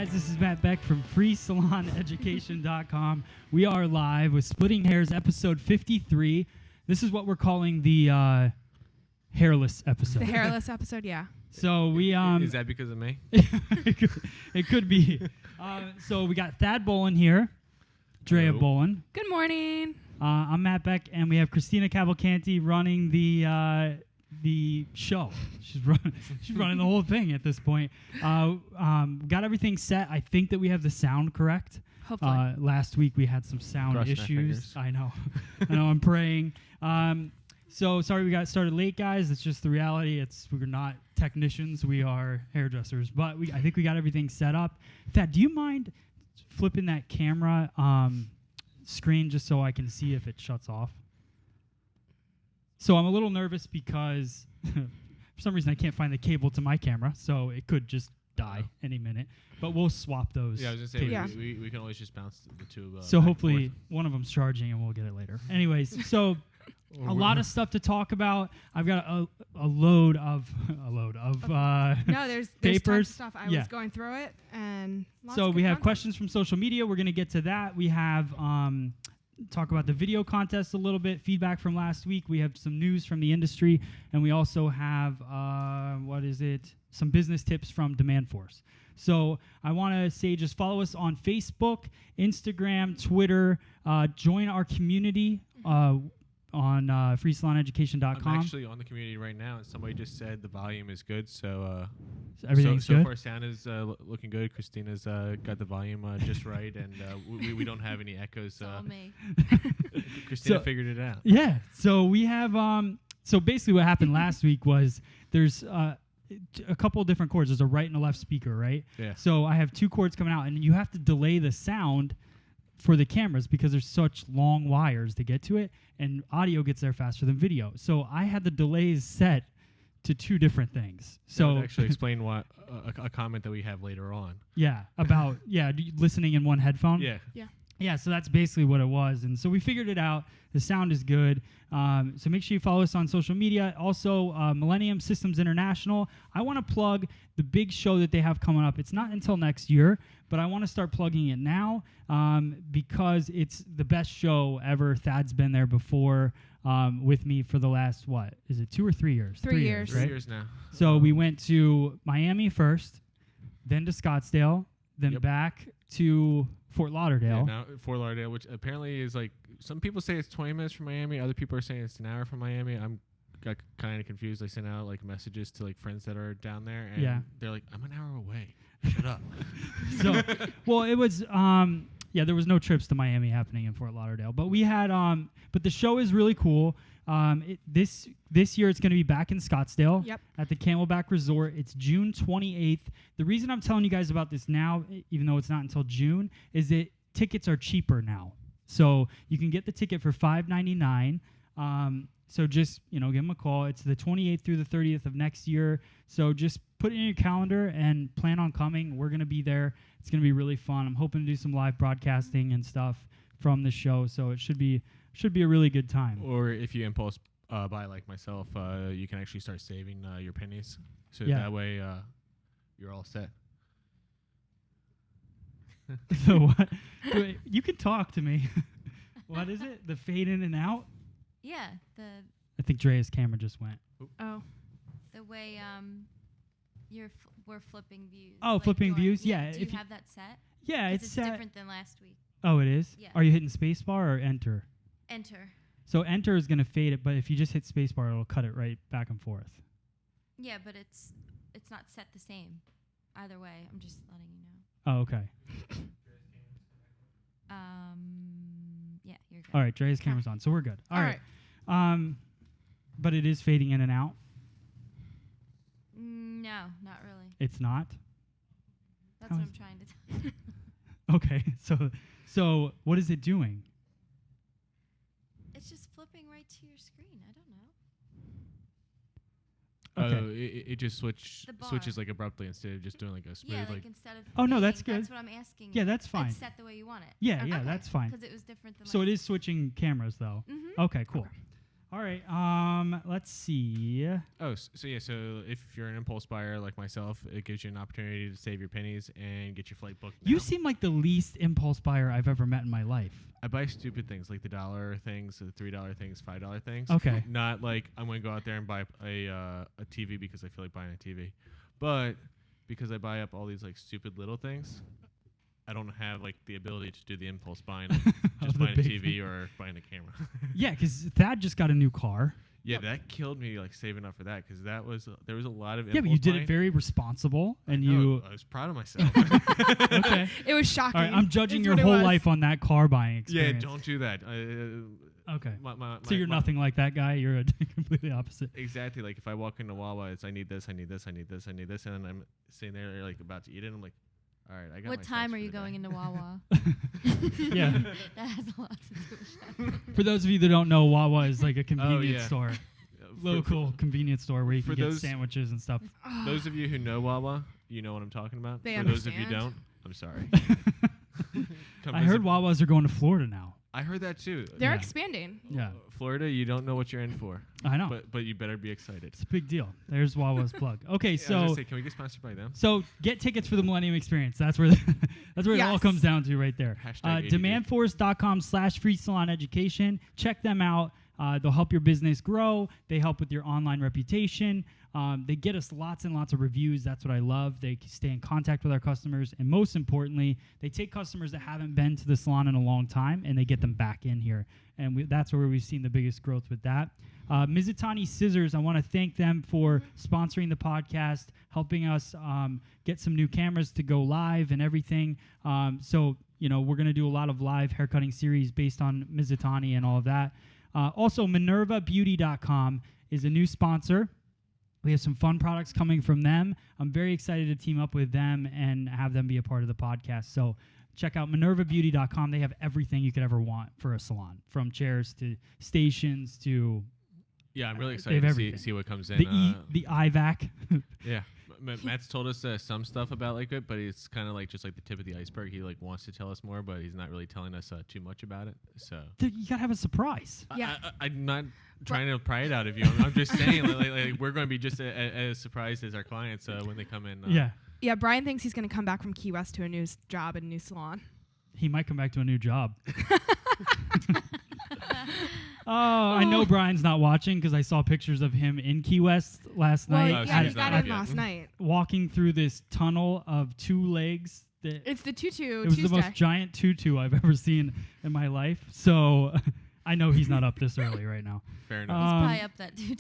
guys, this is Matt Beck from FreeSalonEducation.com. We are live with Splitting Hairs, episode 53. This is what we're calling the hairless episode. The hairless episode, yeah. So we Is that because of me? it could be. So we got Thad Bolin here, Drea Hello. Bolin. Good morning. I'm Matt Beck, and we have Christina Cavalcanti running the show. She's running the whole thing at this point. Got everything set. I think that we have the sound correct. Hopefully. Last week we had some sound Crossing our issues. fingers. I know. I'm praying. So sorry we got started late, guys. It's just the reality. We're not technicians. We are hairdressers. But I think we got everything set up. Thad, do you mind flipping that camera screen just so I can see if it shuts off? So I'm a little nervous because for some reason I can't find the cable to my camera, so it could just die any minute. But we'll swap those. Yeah, I was going to say, Yeah. we can always just bounce the two. So back and hopefully forth. one of them's charging and we'll get it later. Anyways, so a lot of stuff to talk about. I've got a load of no, there's tons papers. of stuff. I Yeah. was going through it, and lots So of we good have content. questions from social media. We're going to get to that. We have talk about the video contest a little bit, feedback from last week. We have some news from the industry, and we also have some business tips from Demand Force. So I want to say just follow us on Facebook, Instagram, Twitter. Join our community on FreeSalonEducation.com. I'm actually on the community right now, and somebody just said the volume is good. So Everything's so good. far, sound is looking good. Christina's got the volume just right, and we don't have any echoes. It's all me. Christina So- figured it out. Yeah. So we have so basically what happened last week was there's a couple of different cords. There's a right and a left speaker, right? Yeah. So I have two cords coming out, and you have to delay the sound for the cameras because there's such long wires to get to it, and audio gets there faster than video. So I had the delays set to two different things. That So would actually explain what a comment that we have later on. yeah, about listening in one headphone. Yeah. Yeah, so that's basically what it was. And so we figured it out. The sound is good. So make sure you follow us on social media. Also, Millennium Systems International. I want to plug the big show that they have coming up. It's not until next year, but I want to start plugging it now because it's the best show ever. Thad's been there before with me for the last, 2 or 3 years? 3 years. 3 right? years now. So we went to Miami first, then to Scottsdale, then Yep. back to Fort Lauderdale. Yeah, now Fort Lauderdale, which apparently is like, some people say it's 20 minutes from Miami. Other people are saying it's an hour from Miami. Got kind of confused. I sent out like messages to like friends that are down there, and Yeah. they're like, "I'm an hour away. Shut up." So, well, it was, there was no trips to Miami happening in Fort Lauderdale, but we had, but the show is really cool. This year it's going to be back in Scottsdale Yep. at the Camelback Resort. It's June 28th. The reason I'm telling you guys about this now, even though it's not until June, is that tickets are cheaper now. So you can get the ticket for $5.99. So just, give them a call. It's the 28th through the 30th of next year. So just put it in your calendar and plan on coming. We're going to be there. It's going to be really fun. I'm hoping to do some live broadcasting and stuff from the show. So it should be a really good time. Or if you impulse buy like myself, you can actually start saving your pennies. So Yeah. that way you're all set. So what? You can talk to me. What is it? The fade in and out? Yeah, I think Drea's camera just went. Oh, the way we're flipping views. Oh, flipping views? Yeah, Do you if you- have that set? Yeah, 'Cause it's it's set. different than last week. Oh, it is? Yeah. Are you hitting spacebar or enter? Enter. So enter is going to fade it, but if you just hit spacebar, it'll cut it right back and forth. Yeah, but it's not set the same. Either way, I'm just letting you know. Oh, okay. Yeah, you're good. All right, Dre's camera's on, so we're good. all right. But it is fading in and out. No, not really. It's not? That's How what is- I'm trying to tell you. Okay, so what is it doing? It's just flipping right to your screen. I don't know. Okay. It just switches bar. like abruptly instead of just doing like a smooth Yeah, like instead of. Oh, no, that's fading, good. That's what I'm asking. Yeah, that's fine. It's set the way you want it. Yeah, that's fine. Because it was different than. So it is switching cameras, though. Mm-hmm. Okay, cool. All right. Let's see. Oh, so if you're an impulse buyer like myself, it gives you an opportunity to save your pennies and get your flight booked. You now. seem like the least impulse buyer I've ever met in my life. I buy stupid things like the $1 things, the $3 things, $5 things. Okay. Not like I'm going to go out there and buy a TV because I feel like buying a TV, but because I buy up all these like stupid little things, I don't have like the ability to do the impulse buying, of just the buying a big TV or buying a camera. Yeah, because Thad just got a new car. Yeah, that killed me like saving up for that because there was a lot of Yeah, but you did it very responsible, and I was proud of myself. Okay. It was shocking. All right, I'm judging is your what it whole was. life on that car buying Yeah, experience. don't do that. Okay. My, So you're nothing like that guy. You're a completely opposite. Exactly. Like if I walk into Wawa, it's I need this, I need this, I need this, I need this, and then I'm sitting there like about to eat it. I'm like, all right, I got. What time are you going into Wawa? Yeah. That has a lot to do with that. For those of you that don't know, Wawa is like a convenience yeah. store, local convenience store where you for can get those- sandwiches and stuff. Those of you who know Wawa, you know what I'm talking about. They For those of you understand. don't, I'm sorry. Come I heard visit- Wawas are going to Florida now. I heard that too. They're Yeah. expanding. Yeah, Florida, you don't know what you're in for, I know. but you better be excited. It's a big deal. There's Wawa's plug. Okay, Yeah, I was so gonna say, can we get sponsored by them? so get tickets for the Millennium Experience. That's where that's where it all Yes. comes down to right there. Hashtag ADD. Demandforce.com/free salon education. Check them out. They'll help your business grow. They help with your online reputation. They get us lots and lots of reviews. That's what I love. They stay in contact with our customers. And most importantly, they take customers that haven't been to the salon in a long time and they get them back in here. And that's where we've seen the biggest growth with that. Mizutani Scissors, I want to thank them for sponsoring the podcast, helping us get some new cameras to go live and everything. So, we're going to do a lot of live haircutting series based on Mizutani and all of that. Also, MinervaBeauty.com is a new sponsor. We have some fun products coming from them. I'm very excited to team up with them and have them be a part of the podcast. So check out MinervaBeauty.com. They have everything you could ever want for a salon, from chairs to stations to Yeah, I'm really They have excited to everything. see what comes in. the IVAC. Yeah, Matt's told us some stuff about like it, but it's kind of like just like the tip of the iceberg. He like wants to tell us more, but he's not really telling us too much about it. So You got to have a surprise. Yeah. I'm not trying to pry it out of you. I'm just saying like we're going to be just as surprised as our clients when they come in. Yeah. Yeah, Brian thinks he's going to come back from Key West to a new job and a new salon. He might come back to a new job. Oh, I know Brian's not watching because I saw pictures of him in Key West last Well, night. so yeah, he's he not got up in yet. last night. Walking through this tunnel of two legs. It's the tutu It was Tuesday. the most giant tutu I've ever seen in my life. So I know he's not up this early right now. Fair He's enough. probably up that too.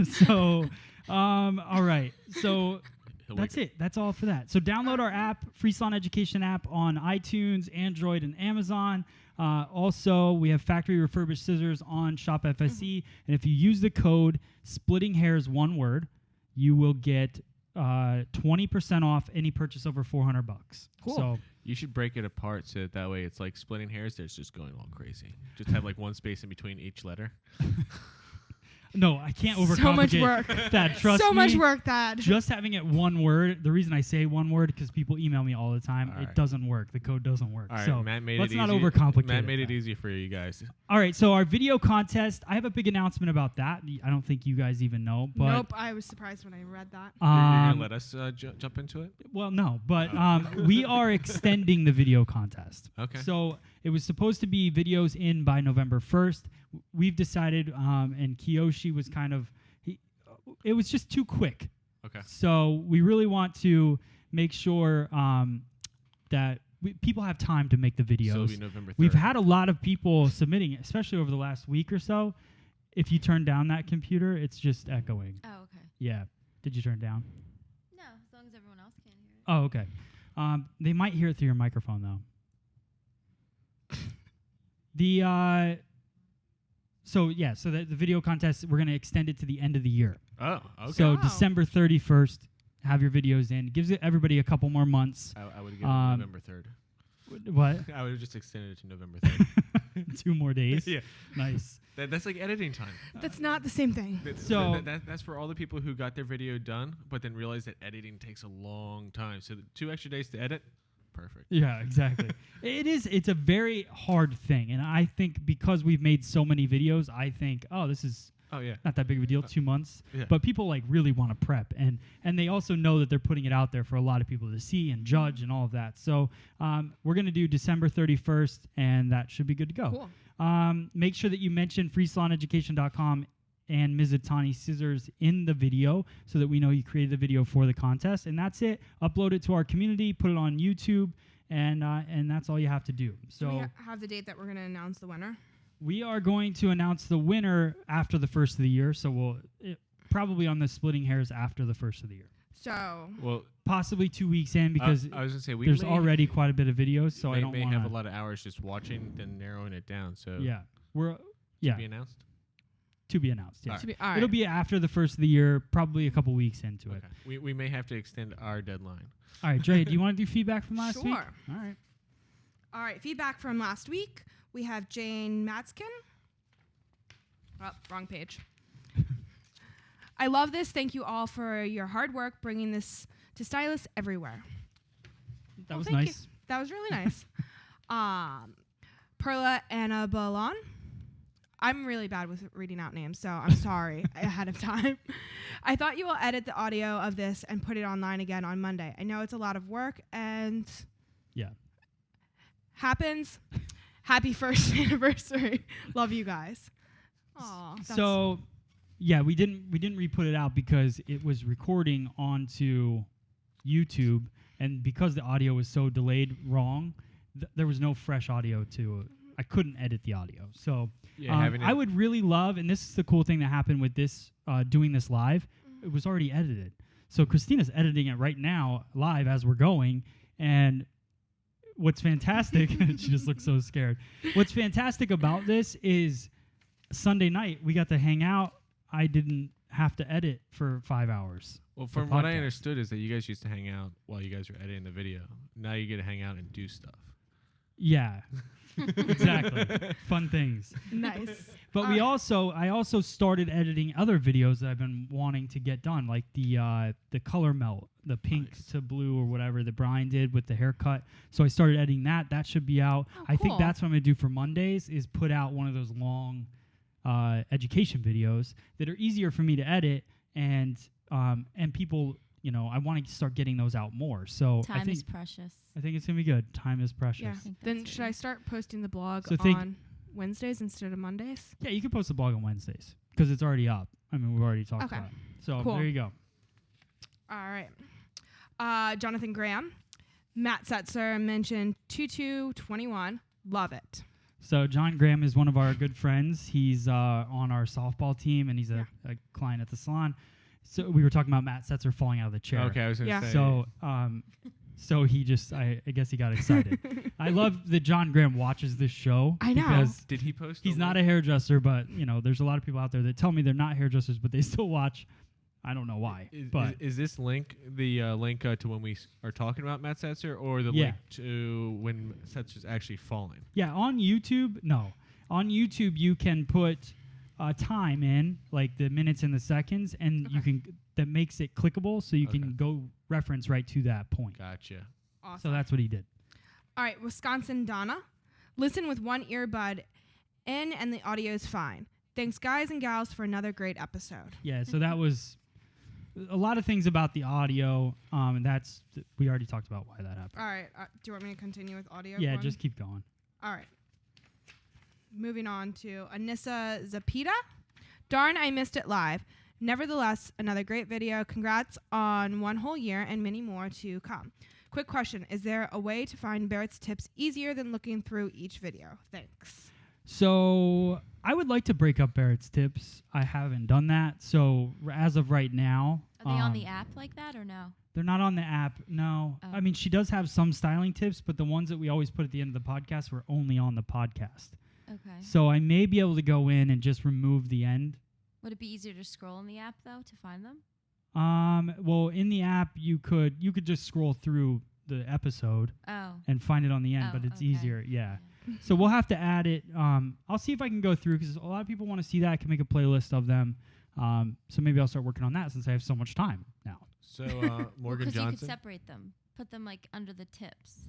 So, all right. So He'll that's wake it. That's all for that. So download our app, Free Salon Education app on iTunes, Android, and Amazon. Also, we have factory refurbished scissors on Shop FSC. And if you use the code splitting hairs one word, you will get 20% off any purchase over $400. Cool. So You should break it apart so that way it's like splitting hairs. There's just going all crazy. Just have like one space in between each letter. no, I can't overcomplicate So much work. that. Trust so me. much work, Thad. Just having it one word. The reason I say one word because people email me all the time. All It right. doesn't work. The code doesn't work. All right, so Matt made let's it not easy. overcomplicate Matt made it. it easy for you guys. All right. So our video contest. I have a big announcement about that. I don't think you guys even know. But Nope, I was surprised when I read that. You're gonna um, let us jump into it? well, no, but we are extending the video contest. Okay. So it was supposed to be videos in by November 1st. We've decided, and Kiyoshi was kind of, it was just too quick. Okay. So we really want to make sure that people have time to make the videos. So it'll be November 3rd. We've had a lot of people submitting, especially over the last week or so. If you turn down that computer, it's just echoing. Oh, okay. Yeah. Did you turn it down? No, as long as everyone else can hear it. Oh, okay. They might hear it through your microphone, though. So the video contest, we're going to extend it to the end of the year. Oh, okay. So Wow. December 31st, have your videos in. Gives everybody a couple more months. I would have given it November 3rd. What? I would have just extended it to November 3rd. 2 more days. Yeah. Nice. That's like editing time. That's not the same thing. So- That's for all the people who got their video done, but then realized that editing takes a long time. So 2 extra days to edit, perfect. Yeah, exactly. It's a very hard thing. And I think because we've made so many videos, I think, oh, this is Oh yeah. not that big of a deal, 2 months. Yeah. But people like really want to prep, and they also know that they're putting it out there for a lot of people to see and judge and all of that. So we're going to do December 31st, and that should be good to go. Cool. Make sure that you mention freesaloneducation.com and Mizutani Scissors in the video so that we know you created the video for the contest. And that's it. Upload it to our community, put it on YouTube, and that's all you have to do. Do we So have the date that we're going to announce the winner? we are going to announce the winner after the first of the year. So we'll probably on the splitting hairs after the first of the year. So Well, Possibly 2 weeks in because I was gonna say there's already quite a bit of videos. So I don't may want have a lot of hours just watching, then narrowing it down. So Yeah, we're to be announced. to be announced. Yeah, All right. to be, all right. it'll be after the first of the year, probably a couple weeks into it. Okay. We may have to extend our deadline. All right, Dre, do you want to do feedback from last week? Sure. All right. All right, feedback from last week. We have Jane Matzkin. Oh, wrong page. I love this. Thank you all for your hard work bringing this to stylists everywhere. That Well, was thank you. nice. That was really nice. Perla Anna Balon. I'm really bad with reading out names, so I'm sorry ahead of time. I thought you will edit the audio of this and put it online again on Monday. I know it's a lot of work and Yeah. happens. Happy first anniversary. Love you guys. Aw, that's- So, yeah, we didn't re-put it out because it was recording onto YouTube, and because the audio was so delayed wrong, there was no fresh audio to. I couldn't edit the audio, so I would really love. And this is the cool thing that happened with this doing this live. It was already edited, so Christina's editing it right now live as we're going, and. What's fantastic, she just looks so scared. What's fantastic about this is Sunday night we got to hang out. I didn't have to edit for 5 hours. Well, from what I understood is that you guys used to hang out while you guys were editing the video. Now you get to hang out and do stuff. Yeah, exactly. Fun things. Nice. But I also started editing other videos that I've been wanting to get done, like the color melt, the pink to blue or whatever that Brian did with the haircut. So I started editing that. That should be out. Oh, I think cool. that's what I'm gonna do for Mondays is put out one of those long education videos that are easier for me to edit and people. You know, I want to start getting those out more. So Time is precious. I think it's gonna be good. Time is precious. Yeah. Then should I start posting the blog So on Wednesdays instead of Mondays? Yeah, you can post the blog on Wednesdays because it's already up. I mean, we've already talked Okay. about it. So Cool. there you go. All right. Jonathan Graham. Matt Setzer mentioned 2221. Love it. So John Graham is one of our good friends. He's on our softball team, and he's a client at the salon. So we were talking about Matt Setzer falling out of the chair. Okay, I was going to say. So he just, I guess he got excited. I love that John Graham watches this show. I know. Because Did he post? he's not a hairdresser, but you know, there's a lot of people out there that tell me they're not hairdressers, but they still watch. I don't know why. Is this link the link to when we are talking about Matt Setzer, or the link to when Setzer's actually falling? Yeah, on YouTube, no. On YouTube, you can put time in, like the minutes and the seconds, and that makes it clickable, so you can go reference right to that point. Gotcha. Awesome. So that's what he did. All right, Wisconsin Donna. Listen with one earbud in and the audio is fine. Thanks, guys and gals, for another great episode. Yeah, so that was a lot of things about the audio, and we already talked about why that happened. All right, do you want me to continue with audio? Yeah, one? just keep going. All right. Moving on to Anissa Zapita. Darn, I missed it live. Nevertheless, another great video. Congrats on one whole year and many more to come. Quick question. Is there a way to find Barrett's tips easier than looking through each video? Thanks. So I would like to break up Barrett's tips. I haven't done that. So as of right now. Are they on the app like that or no? They're not on the app, no. Oh. I mean, she does have some styling tips, but the ones that we always put at the end of the podcast were only on the podcast. Okay. So I may be able to go in and just remove the end. Would it be easier to scroll in the app though to find them? Well, in the app you could just scroll through the episode and find it on the end, but it's easier, yeah. So we'll have to add it. I'll see if I can go through because a lot of people want to see that. I can make a playlist of them. So maybe I'll start working on that since I have so much time now. So Morgan Because you Johnson. could separate them, put them like under the tips.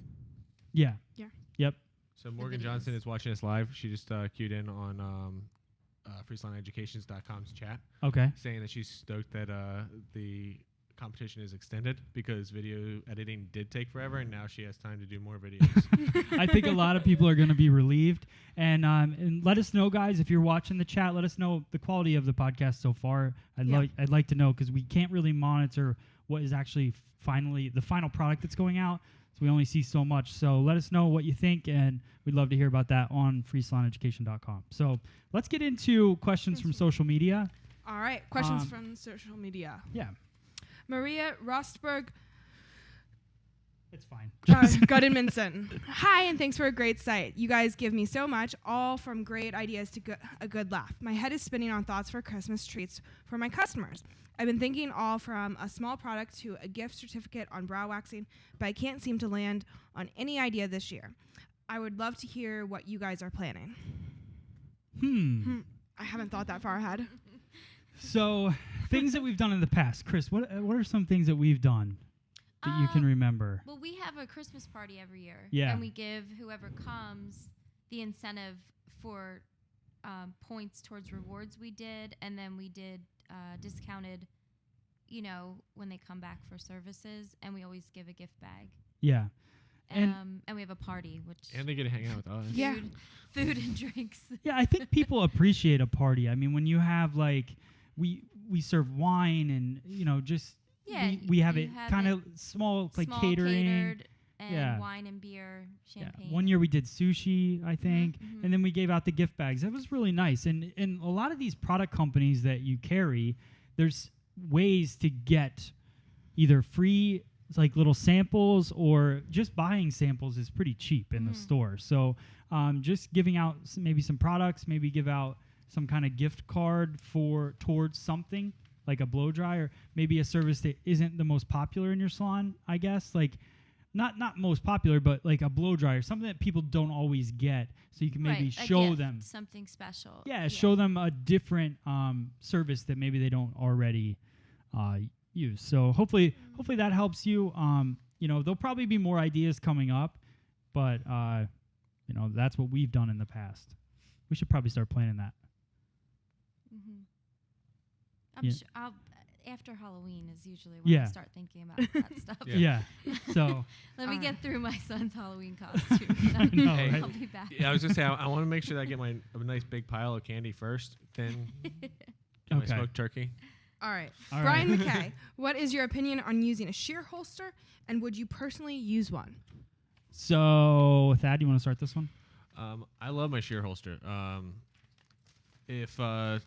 Yeah. Yeah. Yep. So Morgan videos. Johnson is watching us live. She just queued in on freestyleeducations.com's chat, Okay. saying that she's stoked that the competition is extended because video editing did take forever, and now she has time to do more videos. I think a lot of people are going to be relieved. And let us know, guys, if you're watching the chat. Let us know the quality of the podcast so far. I'd like to know, because we can't really monitor what is actually the final product that's going out. So we only see so much. So let us know what you think, and we'd love to hear about that on freestyleeducation.com. So let's get into questions from social media. All right. Questions from social media. Yeah, Maria Rostberg it's fine. Gudmundsson. Hi, and thanks for a great site. You guys give me so much, all from great ideas to a good laugh. My head is spinning on thoughts for Christmas treats for my customers. I've been thinking all from a small product to a gift certificate on brow waxing, but I can't seem to land on any idea this year. I would love to hear what you guys are planning. I haven't thought that far ahead. So things that we've done in the past. Chris, what are some things that we've done that you can remember? Well, we have a Christmas party every year. Yeah. And we give whoever comes the incentive for points towards rewards we did. And then we did discounted, when they come back for services. And we always give a gift bag. Yeah. And we have a party, And they get to hang out with us. Yeah. Food and drinks. Yeah, I think people appreciate a party. I mean, when you have we serve wine and just we have it kind of small catering. Catered and Yeah. wine and beer, champagne. Yeah. One year we did sushi, I think, and then we gave out the gift bags. That was really nice. And a lot of these product companies that you carry, there's ways to get either free little samples, or just buying samples is pretty cheap in the store. So just giving out maybe some products, maybe give out some kind of gift card towards something like a blow dry, or maybe a service that isn't the most popular in your salon, I guess. Not most popular, but like a blow dryer, something that people don't always get. So you can maybe show them something special. Yeah, show them a different service that maybe they don't already use. So hopefully that helps you. There'll probably be more ideas coming up, but that's what we've done in the past. We should probably start planning that. I'm sure after Halloween is usually when I start thinking about that stuff. Yeah. So let me get through my son's Halloween costume. I know, right? I'll be back. Yeah, I was gonna say I want to make sure that I get a nice big pile of candy first, then my smoked turkey. All right. All Brian right. McKay, what is your opinion on using a shear holster, and would you personally use one? So Thad, you want to start this one? I love my shear holster. If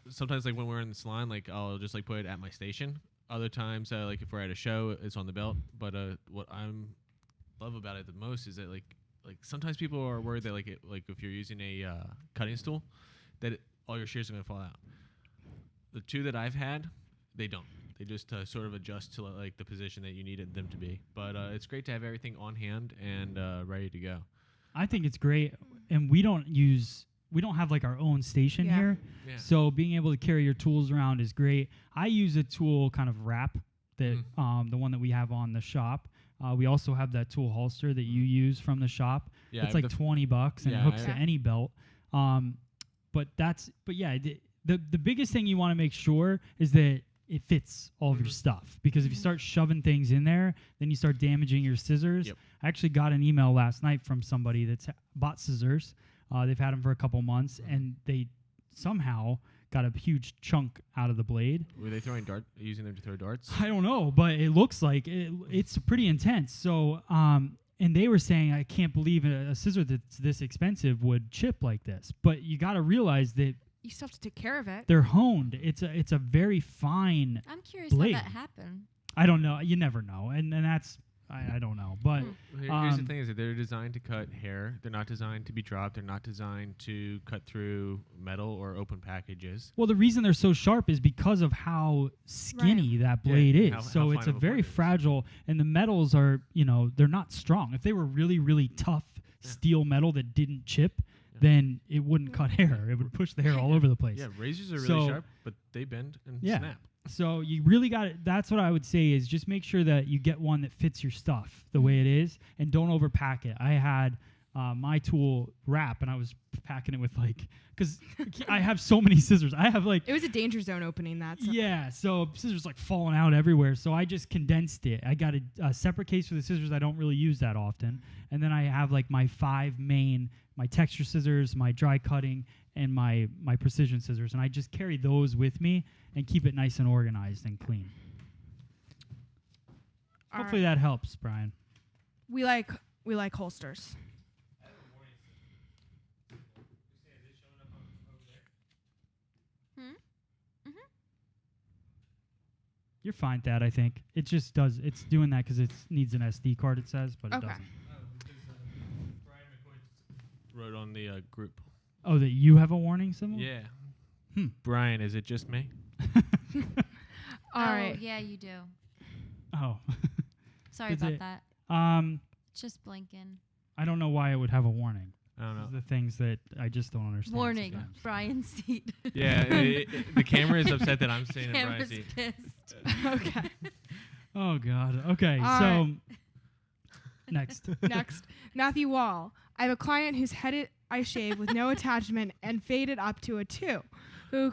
sometimes when we're in the salon, I'll just put it at my station. Other times, if we're at a show, it's on the belt. But what I love about it the most is that sometimes people are worried that if you're using a cutting stool, that all your shears are gonna fall out. The two that I've had, they don't. They just sort of adjust to the position that you needed them to be. But it's great to have everything on hand and ready to go. I think it's great, and we don't have our own station here. Yeah. So being able to carry your tools around is great. I use a tool kind of wrap that the one that we have on the shop. We also have that tool holster that you use from the shop. Yeah, it's $20 and it hooks to any belt. The biggest thing you want to make sure is that it fits all of your stuff, because if you start shoving things in there, then you start damaging your scissors. Yep. I actually got an email last night from somebody that's bought scissors. They've had them for a couple months, and they somehow got a huge chunk out of the blade. Were they using them to throw darts? I don't know, but it looks like it's pretty intense. So, and they were saying, I can't believe a scissor that's this expensive would chip like this. But you got to realize that You still have to take care of it. they're honed. It's a very fine I'm curious blade. how that happened. I don't know. You never know, and that's I don't know, but Here's the thing: is that they're designed to cut hair. They're not designed to be dropped. They're not designed to cut through metal or open packages. well, the reason they're so sharp is because of how skinny that blade Yeah, is. how So it's fine a of a very blade it is. fragile, and the metals are they're not strong. If they were really really tough steel metal that didn't chip, then it wouldn't cut hair. It would push the hair all over the place. Yeah, razors are really So- sharp, but they bend and Yeah. snap. So you really got it. That's what I would say is just make sure that you get one that fits your stuff the way it is and don't overpack it. I had my tool wrap and I was packing it with because I have so many scissors. I have It was a danger zone opening that. So. yeah, so scissors falling out everywhere. So I just condensed it. I got a separate case for the scissors I don't really use that often. And then I have my 5 main, my texture scissors, my dry cutting, and my precision scissors. And I just carry those with me and keep it nice and organized and clean. All Hopefully right. that helps, Brian. We like holsters. You're fine, Thad, I think. It just does. It's doing that because it needs an SD card, it says, but it Okay. doesn't. Brian McCoy wrote on the group. Oh, that you have a warning symbol? Yeah. Hmm. Brian, is it just me? All right. Yeah, you do. Oh. Sorry Is about it- that. Just blinking. I don't know why it would have a warning. I don't These are know. the things that I just don't understand. Warning, sometimes. Brian's seat. Yeah, the camera is upset that I'm sitting in Camera's Brian's seat. pissed. Okay. Oh, God. Okay, All so right. next. Next, Matthew Wall. I have a client whose head I shave with no attachment and fade it up to a 2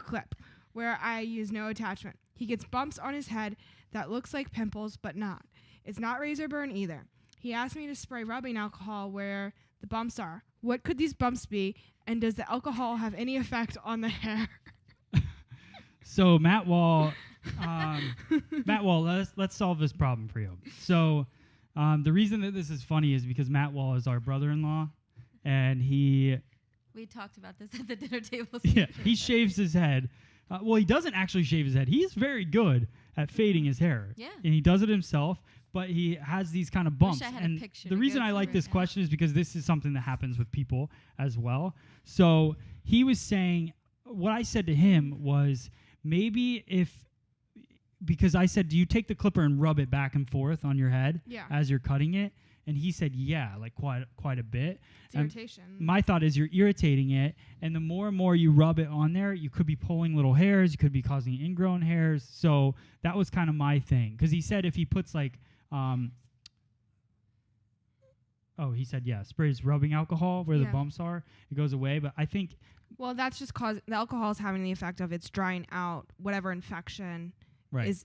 clip where I use no attachment. He gets bumps on his head that looks like pimples but not. It's not razor burn either. He asked me to spray rubbing alcohol where the bumps are. What could these bumps be, and does the alcohol have any effect on the hair? So Matt Wall, let's solve this problem for you. So the reason that this is funny is because Matt Wall is our brother-in-law, and he We talked about this at the dinner table. he shaves his head. Well, he doesn't actually shave his head. He's very good at fading his hair. Yeah. And he does it himself, but he has these kind of bumps. I had a And picture the to reason go I like through this it, yeah. question is because this is something that happens with people as well. So he was saying, what I said to him was maybe because I said, do you take the clipper and rub it back and forth on your head Yeah. as you're cutting it? And he said, yeah, quite a bit. It's irritation. My thought is you're irritating it, and the more and more you rub it on there, you could be pulling little hairs, you could be causing ingrown hairs. So that was kind of my thing, because he said if he puts he said sprays rubbing alcohol where the Yeah. bumps are, it goes away. But I think Well, that's just cause the alcohol is having the effect of it's drying out whatever infection right. is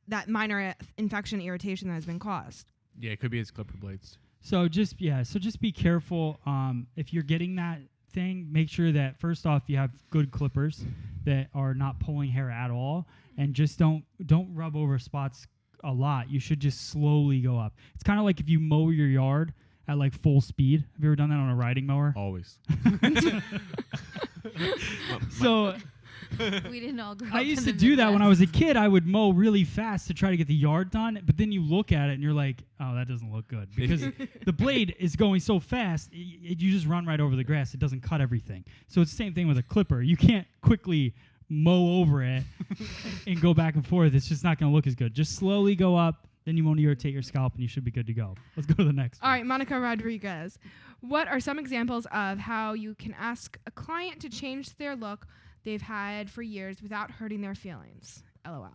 that minor infection irritation that has been caused. Yeah, it could be his clipper blades. So just be careful. If you're getting that thing, make sure that first off you have good clippers that are not pulling hair at all, and just don't rub over spots a lot. You should just slowly go up. It's kind of like if you mow your yard at full speed. Have you ever done that on a riding mower? Always. So We didn't all grow I up used in to the do that when I was a Midwest. kid. I would mow really fast to try to get the yard done, but then you look at it and you're like, oh, that doesn't look good, because the blade is going so fast, you just run right over the grass. It doesn't cut everything. So it's the same thing with a clipper. You can't quickly mow over it and go back and forth. It's just not going to look as good. Just slowly go up, then you won't irritate your scalp, and you should be good to go. Let's go to the next All one. right, Monica Rodriguez. What are some examples of how you can ask a client to change their look they've had for years without hurting their feelings? LOL.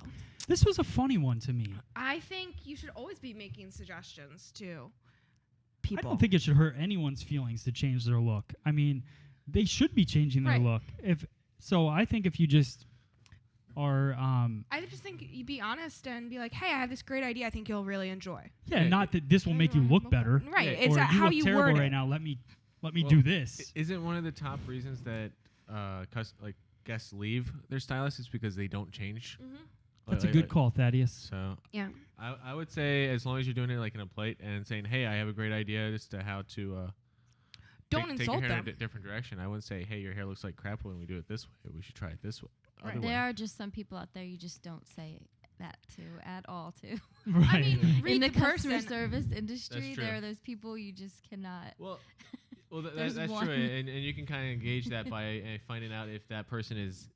This was a funny one to me. I think you should always be making suggestions to I people. don't think it should hurt anyone's feelings to change their look. I mean, they should be changing their Right. look. I think if you just are, I just think you be honest and be like, hey, I have this great idea I think you'll really enjoy. yeah, Yeah, not that this will make you look better. Right. Yeah, It's or how look you terrible word right it. now. Let me Well, do this. Isn't one of the top reasons that guests leave their stylists is because they don't change? Mm-hmm. That's a good call, Thaddeus. So Yeah. I would say as long as you're doing it in a plate and saying, hey, I have a great idea as to how to Don't take insult your hair them. in a different direction. I wouldn't say, hey, your hair looks like crap when we do it this way. We should try it this way. Right. Other way. There are just some people out there you just don't say that to at all to. Right. I mean, read In the the customer person. service industry, true. there are those people you just cannot. Well, There's that's one. true, and you can kind of gauge that by finding out if that person is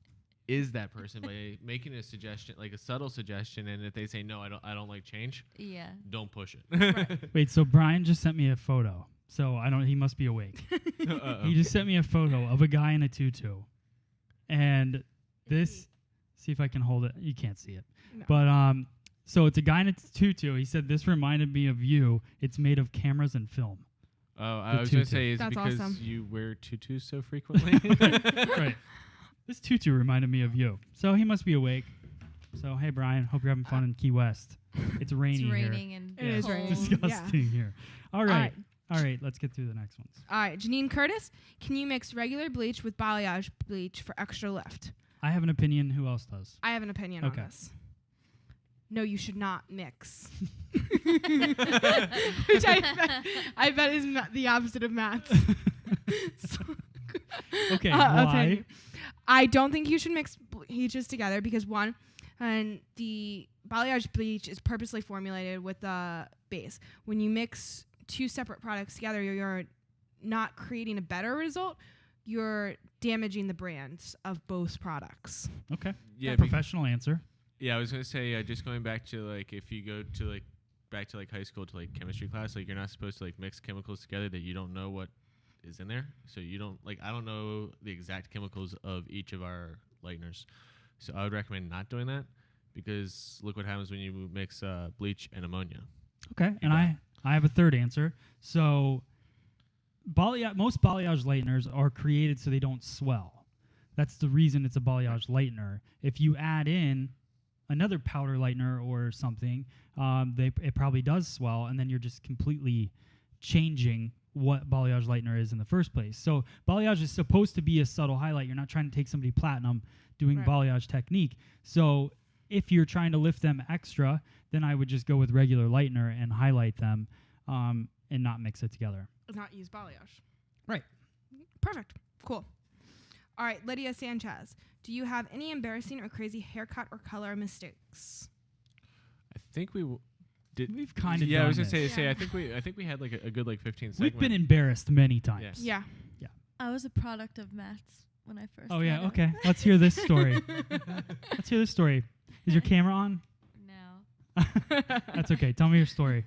that person by making a suggestion, like a subtle suggestion, and if they say no, I don't like change, Yeah. don't push it. Right. Wait, so Brian just sent me a photo. So he must be awake. Uh-oh. He just sent me a photo of a guy in a tutu. And this See if I can hold it. You can't see it. No. But so it's a guy in a tutu. He said, this reminded me of you. It's made of cameras and film. Oh, The I was going to tutu. say, is it That's because awesome. you wear tutus so frequently? Right. This tutu reminded me of you. So he must be awake. So, hey, Brian, hope you're having fun in Key West. It's raining It's here. raining and It is cold. raining. Disgusting here. All All right. All right, let's get through the next ones. All right, Janine Curtis, can you mix regular bleach with balayage bleach for extra lift? I have an opinion. Who else does? I have an opinion Okay. on this. No, you should not mix. Which I bet is the opposite of Matt's. So- Okay, I'll why? tell you. I don't think you should mix bleaches together because one, and the balayage bleach is purposely formulated with the base. When you mix two separate products together, you're not creating a better result. You're damaging the brands of both products. Okay. Yeah, Professional answer. Yeah, I was gonna say just going back to like if you go to like back to like high school to like chemistry class, like you're not supposed to like mix chemicals together that you don't know what is in there. So you don't like I don't know the exact chemicals of each of our lighteners. So I would recommend not doing that because look what happens when you mix bleach and ammonia. Okay, and I have a third answer. So most balayage lighteners are created so they don't swell. That's the reason it's a balayage lightener. If you add in another powder lightener or something, it probably does swell, and then you're just completely changing what balayage lightener is in the first place. So balayage is supposed to be a subtle highlight. You're not trying to take somebody platinum doing Right. balayage technique. So if you're trying to lift them extra, then I would just go with regular lightener and highlight them and not mix it together. Not use balayage. Right. Perfect. Cool. All right, Lydia Sanchez. Do you have any embarrassing or crazy haircut or color mistakes? I think we did. We've kind of Yeah, I done was gonna this. say Yeah. I think we had like a good like 15 seconds. We've been embarrassed many times. Yeah. I was a product of Matt's when I first Oh, met yeah, him. okay. Let's hear this story. Let's hear this story. Is your camera on? No. That's okay. Tell me your story.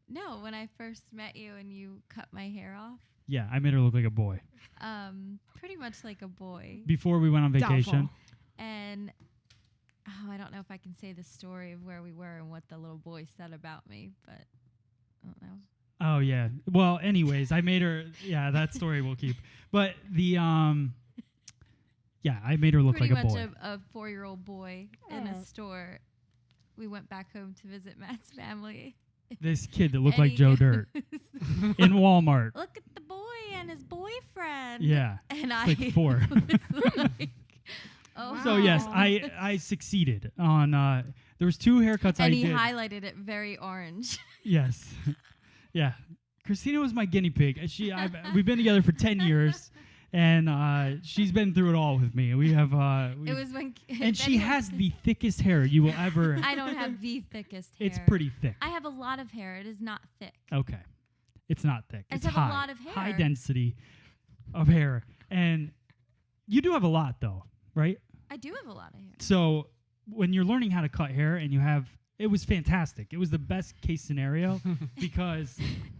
No, when I first met you and you cut my hair off, Yeah, I made her look like a boy. pretty much like a boy. Before we went on vacation. Doubtful. And I don't know if I can say the story of where we were and what the little boy said about me, but I don't know. Oh, yeah. Well, anyways, I made her, yeah, that story we'll keep. But the, yeah, I made her look Pretty like a much boy. a 4-year-old boy in a store. We went back home to visit Matt's family. This kid that looked And like he Joe goes, Dirt in Walmart. Look at the boy and his boyfriend. Yeah. And It's like 4. was like, oh. So, yes, Wow. I succeeded on, there was 2 haircuts I And he did. highlighted it very orange. Yes. Yeah. Christina was my guinea pig. We've been together for 10 years, and she's been through it all with me. We have, It was when. and she has the thickest hair you will ever. I don't have the thickest hair. It's pretty thick. I have a lot of hair. It is not thick. Okay. It's not thick. I It's just have a high. lot of High hair. density of hair. And you do have a lot, though, right? I do have a lot of hair. So when you're learning how to cut hair and you have, it was fantastic. It was the best case scenario because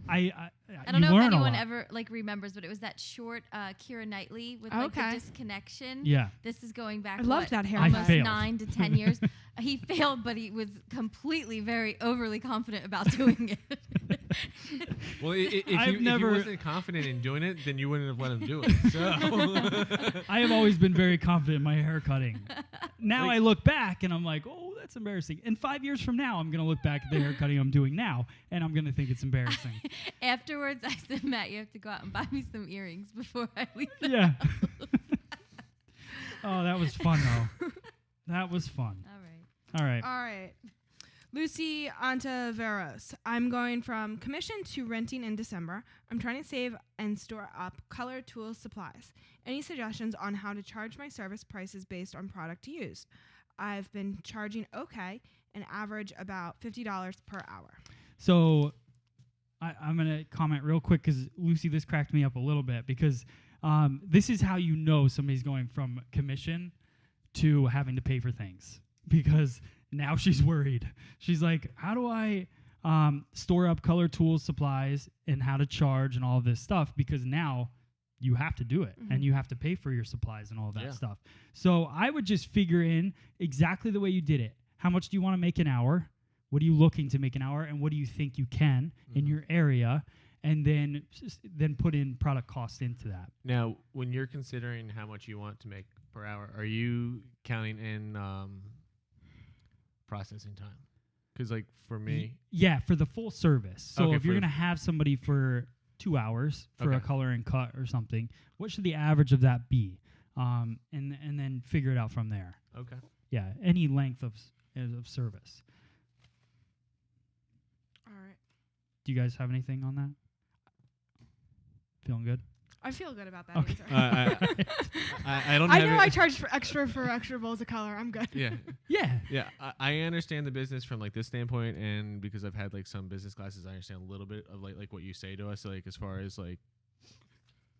I don't you know if learn a anyone lot. ever remembers, but it was that short Keira Knightley with like Okay. the disconnection. Yeah. This is going back. I loved what, that haircut. I almost failed. 9 to 10 years. He failed, but he was completely very overly confident about doing it. Well, if I've he never- wasn't confident in doing it, then you wouldn't have let him do it. So I have always been very confident in my hair cutting. Now Like- I look back and I'm like, oh, that's embarrassing. And 5 years from now, I'm going to look back at the hair cutting I'm doing now, and I'm going to think it's embarrassing. Afterwards, I said, Matt, you have to go out and buy me some earrings before I leave. the Yeah. house." Oh, that was fun, though. That was fun. All right. All right. All right. Lucy Ontiveros. I'm going from commission to renting in December. I'm trying to save and store up color tools supplies. Any suggestions on how to charge my service prices based on product used? I've been charging okay and average about $50 per hour. So I'm going to comment real quick because, Lucy, this cracked me up a little bit because this is how you know somebody's going from commission to having to pay for things because now she's worried. She's like, how do I store up color tools supplies and how to charge and all of this stuff because now you have to do it, Mhm. and you have to pay for your supplies and all that Yeah. stuff. So I would just figure in exactly the way you did it. How much do you want to make an hour? What are you looking to make an hour, and what do you think you can in Mhm. your area? And then put in product cost into that. Now, when you're considering how much you want to make per hour, are you counting in processing time? Because, like, for me, Yeah, for the full service. So Okay, if you're for going to have somebody for 2 hours for a Okay. color and cut or something, what should the average of that be? And then figure it out from there. okay. Yeah, any length of service. All right. Do you guys have anything on that? Feeling good? I feel good about that Okay. answer. I don't I have know it- I charged for extra bowls of color. I'm good. Yeah. Yeah. Yeah, I understand the business from like this standpoint, and because I've had like some business classes, I understand a little bit of like what you say to us, like as far as like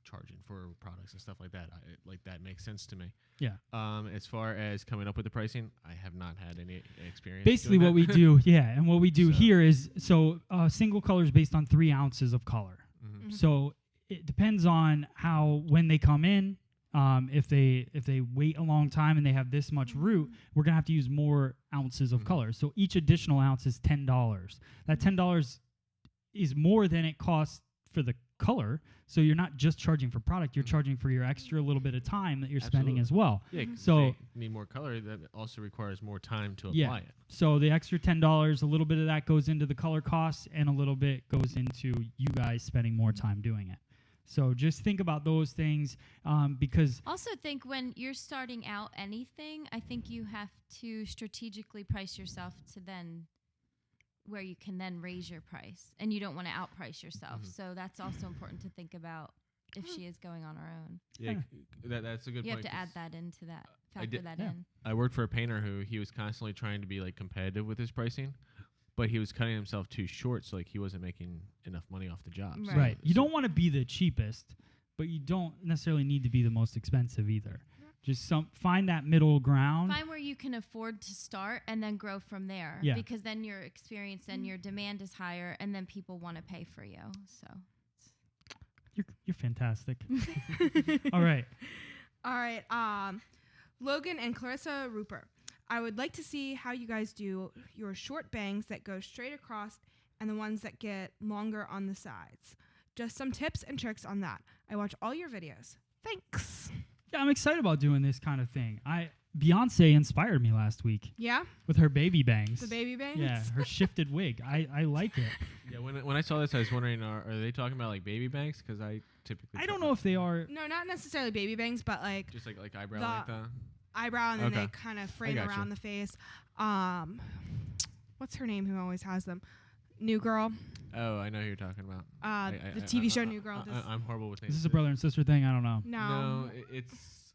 charging for products and stuff like that. Like that makes sense to me. Yeah. As far as coming up with the pricing, I have not had any experience. Basically, doing what we that. do, and what we do So- here is single color is based on 3 ounces of color. Mhm. Mhm. So it depends on when they come in. If they wait a long time and they have this much root, we're gonna have to use more ounces of Mhm. color. So each additional ounce is $10. That $10 is more than it costs for the color. So you're not just charging for product; you're Mhm. charging for your extra little bit of time that you're spending Absolutely. as well. Yeah, 'cause So- if they need more color, that also requires more time to Yeah. apply it. So the extra $10, a little bit of that goes into the color costs, and a little bit goes into you guys spending more time doing it. So just think about those things because Also think when you're starting out anything, I think you have to strategically price yourself to then where you can then raise your price, and you don't want to outprice yourself. Mhm. So that's also important to think about if she is going on her own. Yeah, that's a good You have point. to add 'cause that into that, I factor did- that Yeah. in. I worked for a painter who he was constantly trying to be like competitive with his pricing, but he was cutting himself too short, so like he wasn't making enough money off the job. Right. right, you So- don't want to be the cheapest, but you don't necessarily need to be the most expensive either. Just find that middle ground. Find where you can afford to start and then grow from there. Yeah. Because then your experience and your demand is higher, and then people want to pay for you. So. You're fantastic. All right. All right. Logan and Clarissa Rupert. I would like to see how you guys do your short bangs that go straight across and the ones that get longer on the sides. Just some tips and tricks on that. I watch all your videos. Thanks. Yeah, I'm excited about doing this kind of thing. Beyonce inspired me last week Yeah? with her baby bangs. The baby bangs? Yeah, her shifted wig. I like it. Yeah, when I saw this, I was wondering, are they talking about like baby bangs? Because I typically I don't know if they are. No, not necessarily baby bangs, but like just like eyebrow the- length. eyebrow, and then Okay. they kind of frame gotcha. around the face. What's her name who always has them? New Girl. Oh, I know who you're talking about. The TV show New Girl. I'm horrible with names. Is this a brother and sister thing? I don't know. No. It's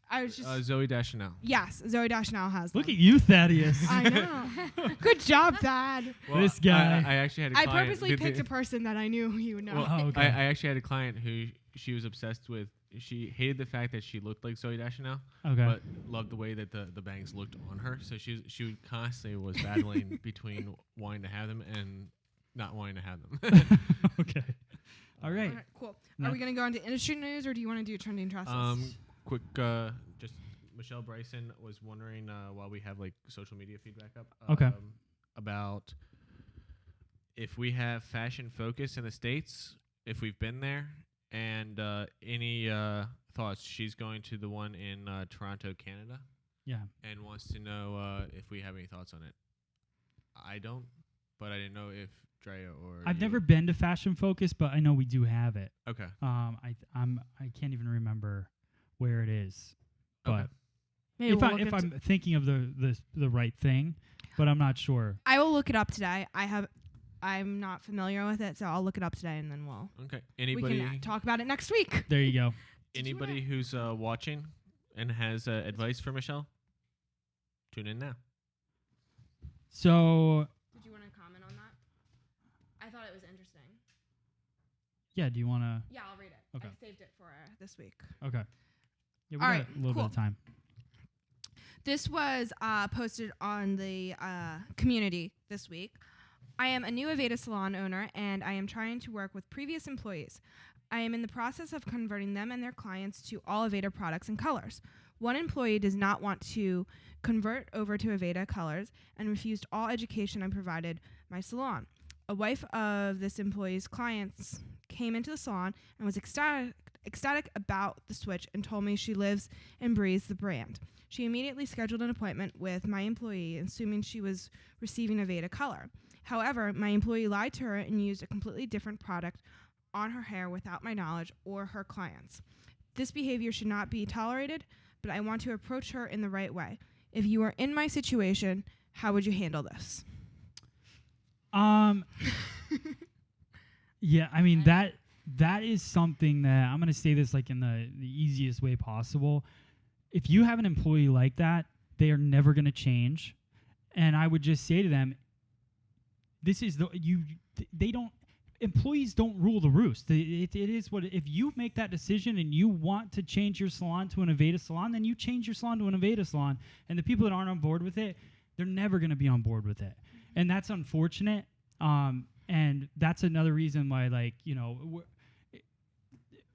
I was just... Zoe Deschanel. yes, Zoe Deschanel has them. Look at you, Thaddeus. I know. Good job, Dad. This guy. I actually had a I client. purposely picked a person that I knew he would know. Well, Oh, okay. I actually had a client who she was obsessed with. She hated the fact that she looked like Zoe Deschanel, Okay. but loved the way that the bangs looked on her. So she constantly was battling between wanting to have them and not wanting to have them. Okay. All right. Alright, cool. No. Are we going to go into industry news, or do you want to do trending tresses? Quick, just Michelle Bryson was wondering while we have like social media feedback up. Okay. About if we have fashion focus in the States, if we've been there, and any thoughts. She's going to the one in Toronto, Canada, Yeah. and wants to know if we have any thoughts on it. I don't, but I didn't know if Drea or I've you- never been to Fashion Focus, but I know we do have it. Okay. I can't even remember where it is, Okay. but Maybe if we'll I look if into- I'm thinking of the right thing, but I'm not sure. I will look it up today. I'm not familiar with it, so I'll look it up today, and then Okay. we Anybody? can talk about it next week. There you go. Did you Anybody who's watching and has advice for Michelle, tune in now. So Did you want to comment on that? I thought it was interesting. yeah, do you want to? Yeah, I'll read it. Okay. I saved it for this week. Okay. Yeah, we All got right, a little cool. bit of time. This was posted on the community this week. I am a new Aveda Salon owner, and I am trying to work with previous employees. I am in the process of converting them and their clients to all Aveda products and colors. One employee does not want to convert over to Aveda colors and refused all education I provided my salon. A wife of this employee's clients came into the salon and was ecstatic about the switch and told me she lives and breathes the brand. She immediately scheduled an appointment with my employee, assuming she was receiving Aveda color. However, my employee lied to her and used a completely different product on her hair without my knowledge or her clients. This behavior should not be tolerated, but I want to approach her in the right way. If you were in my situation, how would you handle this? Yeah, I mean that is something that I'm going to say this like in the easiest way possible. If you have an employee like that, they are never going to change. And I would just say to them, employees don't rule the roost. It is what, if you make that decision and you want to change your salon to an Aveda salon, then you change your salon to an Aveda salon. And the people that aren't on board with it, they're never going to be on board with it. And that's unfortunate. And that's another reason why, like, you know,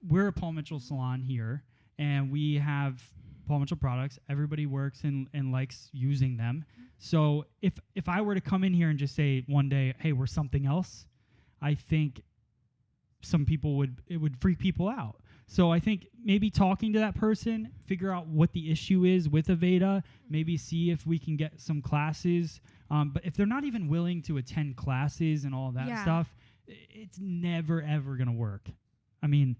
we're a Paul Mitchell salon here, and we have Paul Mitchell products. Everybody works and likes using them. So if I were to come in here and just say one day, hey, we're something else, I think it would freak people out. So I think maybe talking to that person, figure out what the issue is with Aveda, maybe see if we can get some classes. But if they're not even willing to attend classes and all that stuff, it's never, ever going to work. I mean,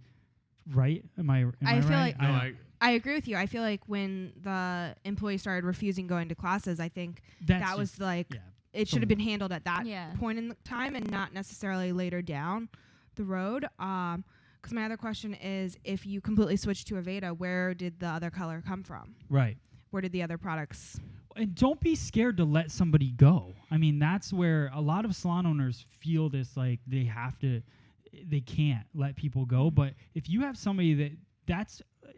right? Am I feel right? like I agree with you. I feel like when the employee started refusing going to classes, I think that was like, it should have been handled at that point in time and not necessarily later down the road. Because my other question is, if you completely switched to Aveda, where did the other color come from? Right. Where did the other products? And don't be scared to let somebody go. I mean, that's where a lot of salon owners feel this, like they can't let people go. But if you have somebody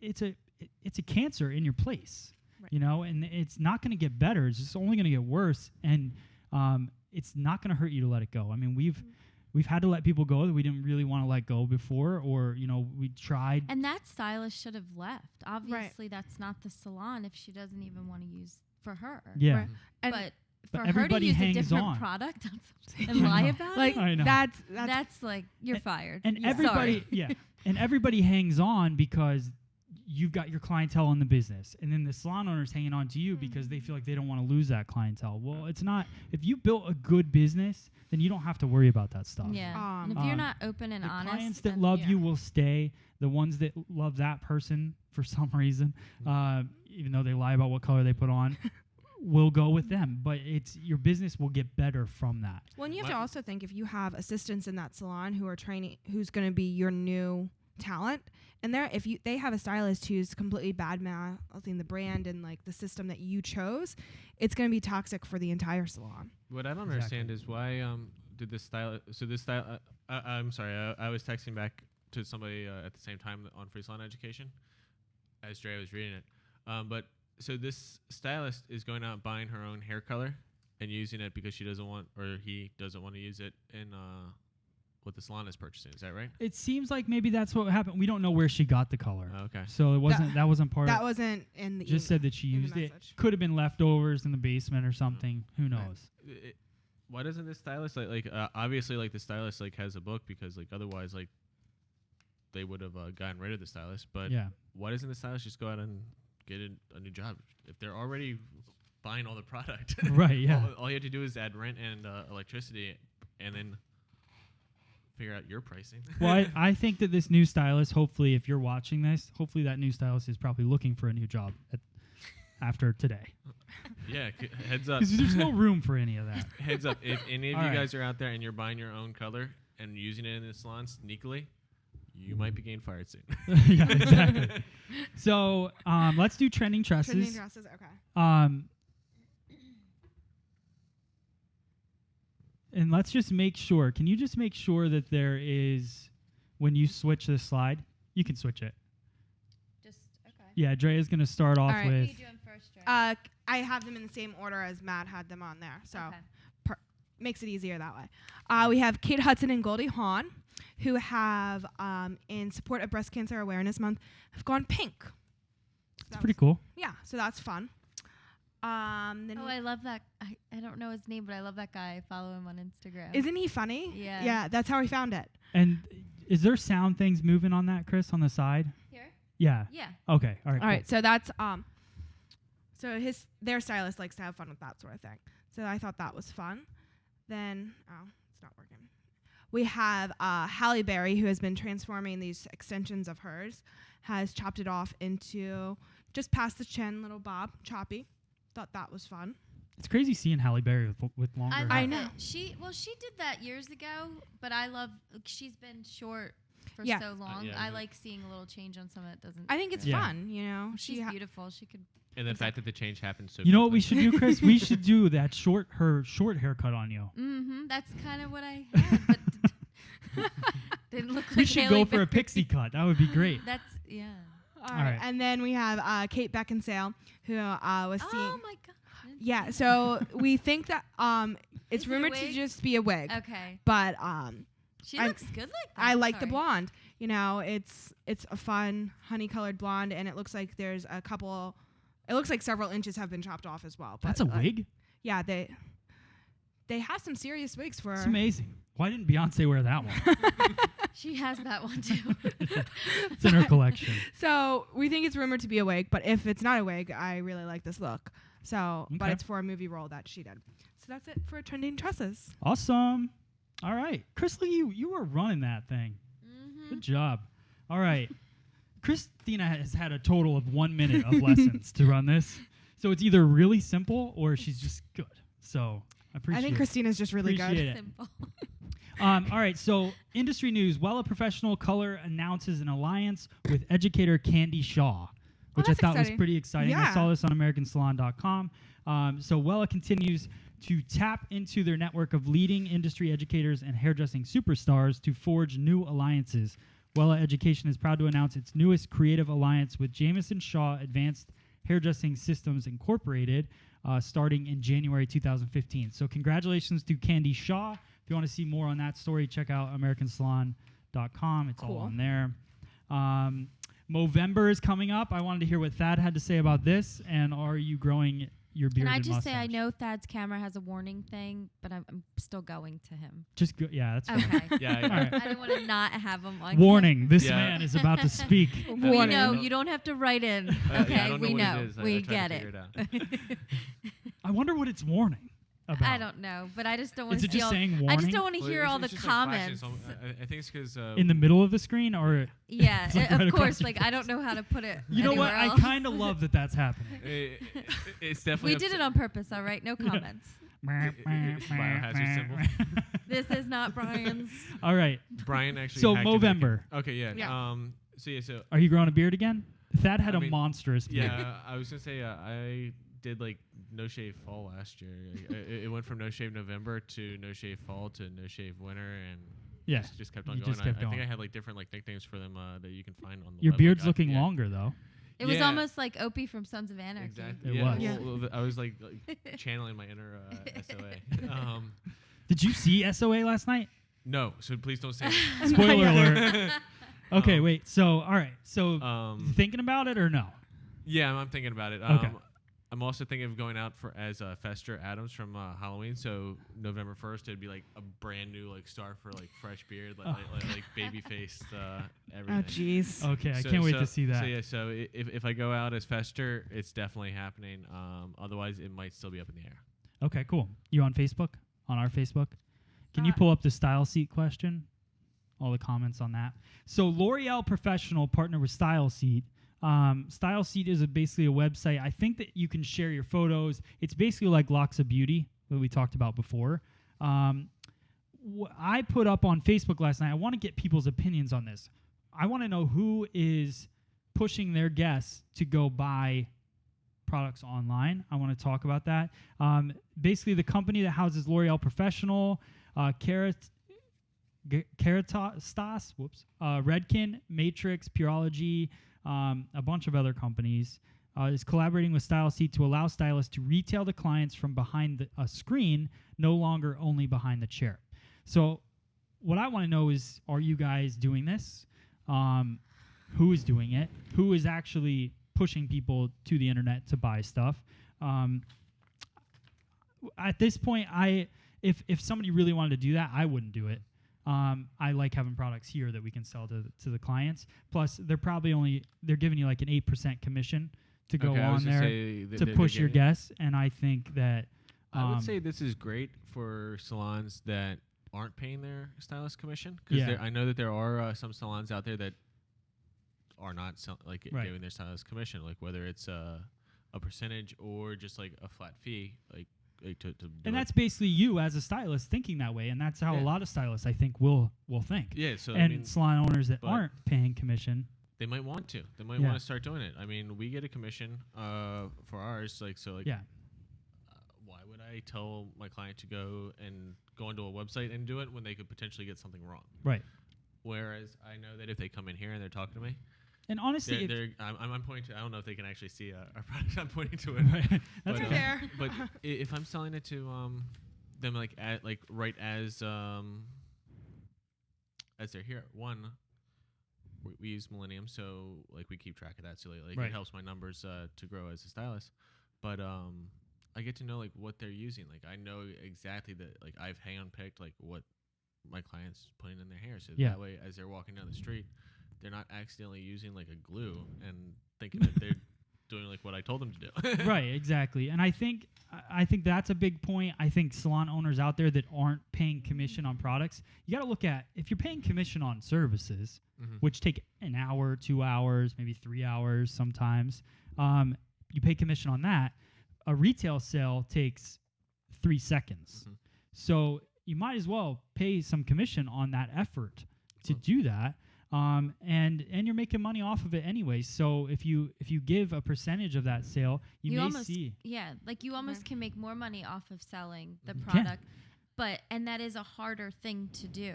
it's a cancer in your place, you know, and it's not going to get better. It's just only going to get worse. And it's not going to hurt you to let it go. I mean, we've had to let people go that we didn't really want to let go before, or, you know, we tried. And that stylist should have left. Obviously, that's not the salon if she doesn't even want to use for her. Yeah. Right. And but for her to use a different product and lie about like, it, I know. that's like, you're fired. And everybody, and everybody hangs on because you've got your clientele in the business, and then the salon owner's hanging on to you because they feel like they don't want to lose that clientele. Well, it's not. If you built a good business, then you don't have to worry about that stuff. Yeah. And if you're not open and honest, the clients that love you will stay. The ones that love that person for some reason, even though they lie about what color they put on, will go with them. But your business will get better from that. Well, and you have to also think, if you have assistants in that salon who are training, who's going to be your new talent, and they have a stylist who's completely bad-mouthing the brand and like the system that you chose, it's going to be toxic for the entire salon. What I don't understand is why did this style? So this style. I'm sorry. I was texting back to somebody at the same time on Free Salon Education as Dre was reading it. But so this stylist is going out buying her own hair color and using it because she doesn't want, or he doesn't want to use it in what the salon is purchasing. Is that right? It seems like maybe that's what happened. We don't know where she got the color. Oh, okay. So that wasn't part of it. That wasn't in the Just said that she used it. Could have been leftovers in the basement or something. Who knows? Why doesn't this stylist like obviously like the stylist like has a book, because like otherwise like they would have gotten rid of the stylist. But why doesn't the stylist just go out and get a new job if they're already buying all the product? Right. Yeah. All you have to do is add rent and electricity, and then figure out your pricing. Well, I think that this new stylist, hopefully, if you're watching this, hopefully that new stylist is probably looking for a new job after today. Yeah, heads up. Because there's no room for any of that. Heads up. If any of you guys are out there and you're buying your own color and using it in the salon sneakily, you might be getting fired soon. Yeah, exactly. So let's do trending tresses. Trending tresses, okay. And let's just make sure. Can you just make sure that there is, when you switch the slide, you can switch it. Just, okay. Yeah, Dre is going to start off right. with. What are you doing first, Dre? I have them in the same order as Matt had them on there. So makes it easier that way. We have Kate Hudson and Goldie Hawn, who have, in support of Breast Cancer Awareness Month, have gone pink. It's pretty cool. Yeah, so that's fun. Then I love that. I don't know his name, but I love that guy. I follow him on Instagram. Isn't he funny? Yeah. Yeah, that's how we found it. And is there sound things moving on that, Chris, on the side? Here? Yeah. Yeah. Okay. All right. All right, so that's so their stylist likes to have fun with that sort of thing. So I thought that was fun. Then it's not working. We have Halle Berry, who has been transforming these extensions of hers, has chopped it off into just past the chin, little bob, choppy. Thought that was fun. It's crazy seeing Halle Berry with longer hair. I know. That. She did that years ago, but I love. She's been short for Yeah. so long. yeah, I yeah. like seeing a little change on someone that doesn't. I think it's Yeah. fun, you know. She's beautiful. She could. And the fact that the change happened so You know what we quickly. should do, Chris? We should do that short haircut on you. Mm-hmm. That's kind of what I had, but didn't look like We should Halle go for a Berry. pixie cut. That would be great. That's yeah. All right. And then we have Kate Beckinsale, who was seeing. Oh my god. I didn't Yeah, see so we think that it's Is it a rumored to wig? just be a wig, that. Okay. but She I- looks good like that. I like the Sorry. blonde. You know, it's a fun honey-colored blonde, and it looks like there's a couple. It looks like several inches have been chopped off as well. That's a but, wig? Yeah, they have some serious wigs for. It's amazing. Why didn't Beyonce wear that one? She has that one too. It's in her collection. So we think it's rumored to be a wig, but if it's not a wig, I really like this look. So, but Okay. it's for a movie role that she did. So that's it for trending tresses. Awesome. All right. Chris, look, you were running that thing. Mm-hmm. Good job. All right. Christina has had a total of 1 minute of lessons to run this. So it's either really simple or she's just good. So I appreciate I think it. Christina's just really Appreciate good. it. Simple. All right, so industry news. Wella Professional Color announces an alliance with educator Candy Shaw, which I that's thought was exciting. pretty exciting. I Yeah. saw this on AmericanSalon.com. So Wella continues to tap into their network of leading industry educators and hairdressing superstars to forge new alliances. Wella Education is proud to announce its newest creative alliance with Jamison Shaw Advanced Hairdressing Systems Incorporated, starting in January 2015. So congratulations to Candy Shaw. If you want to see more on that story, check out AmericanSalon.com. It's all Cool. on there. Movember is coming up. I wanted to hear what Thad had to say about this. And are you growing your beard Can I and just mustache? say I know Thad's camera has a warning thing, but I'm still going to him. Just go, yeah, that's fine. Okay. Yeah, All right. I didn't want to not have him on. Warning: this Yeah. man is about to speak. We Warning. know you don't have to write in. Yeah, Okay, I don't we know. know. What it is. We I tried get to it. figure it out. I wonder what it's warning about. I don't know, but I just don't want Is to it see just all. saying I warning just don't want to Well, hear it's- all the it's just, like, flashing, comments. so I think it's because in the middle of the screen, or Yeah, It's like right of across course. your Like I don't know how to put it. you know what? anywhere I else. kind of love that that's happening. it's definitely. We did it on purpose. All right, no comments. It's biohazard symbol. This is not Brian's. All right. Brian actually. So hacked Jamaican. Movember. Okay, yeah. Yeah. So Are you growing a beard again? Thad had I a mean, monstrous beard. yeah. I was gonna say I did like no shave fall last year. It went from no shave November to no shave fall to no shave winter, and Yeah. just kept on You going. just kept I think going. I had like different like nicknames for them that you can find on the Your web, beard's like, looking yeah. longer though. It was Yeah. almost like Opie from Sons of Anarchy. Exactly. It yeah, was. Yeah. well, I was like channeling my inner SOA. Did you see SOA last night? No, so please don't say. Spoiler yet. alert. Okay, Um, wait. So, all right. So, thinking about it or no? Yeah, I'm thinking about it. Okay. I'm also thinking of going out for as Fester Adams from Halloween. So November 1st, it'd be like a brand new like start for like fresh beard, like baby faced everything. Oh, jeez. Okay, I So- can't wait so- to see that. So yeah, so if I go out as Fester, it's definitely happening. Otherwise, it might still be up in the air. Okay, cool. You on Facebook? On our Facebook? Can you Uh, pull up the style seat question? All the comments on that. So L'Oreal Professional partner with Style Seat. Style Seat is basically a website. I think that you can share your photos. It's basically like Locks of Beauty that we talked about before. I put up on Facebook last night. I want to get people's opinions on this. I want to know who is pushing their guests to go buy products online. I want to talk about that. Basically, the company that houses L'Oreal Professional, Caritas, Redken, Matrix, Pureology, a bunch of other companies. is collaborating with Style Seat to allow stylists to retail to clients from behind a screen, no longer only behind the chair. So what I want to know is, are you guys doing this? Who is doing it? Who is actually pushing people to the internet to buy stuff? At this point, if somebody really wanted to do that, I wouldn't do it. I like having products here that we can sell to the clients. Plus, they're giving you like an 8% commission to go on there to push your guests. And I think that I would say this is great for salons that aren't paying their stylist commission, because I know that there are some salons out there that are not giving their stylist commission, like whether it's a percentage or just like a flat fee, and that's basically you as a stylist thinking that way, and that's how a lot of stylists I think will think. Yeah, so and salon owners that aren't paying commission, they might want to. They might want to start doing it. I mean, we get a commission for ours, why would I tell my client to go onto a website and do it when they could potentially get something wrong? Right. Whereas I know that if they come in here and they're talking to me, and honestly, I'm pointing to. I don't know if they can actually see our product. I'm pointing to it. Right. That's fair. But if I'm selling it to them right as they're here, one, we use Millennium, so we keep track of that. So it helps my numbers to grow as a stylist. But I get to know what they're using. I know exactly that I've handpicked what my clients putting in their hair. So that way, as they're walking down the street, they're not accidentally using a glue and thinking that they're doing what I told them to do. Right, exactly. And I think that's a big point. I think salon owners out there that aren't paying commission on products, you got to look at, if you're paying commission on services, which take an hour, 2 hours, maybe 3 hours sometimes, you pay commission on that. A retail sale takes 3 seconds. So you might as well pay some commission on that effort to do that. And you're making money off of it anyway. So if you give a percentage of that sale, you may see. Yeah, you almost can make more money off of selling the product, and that is a harder thing to do.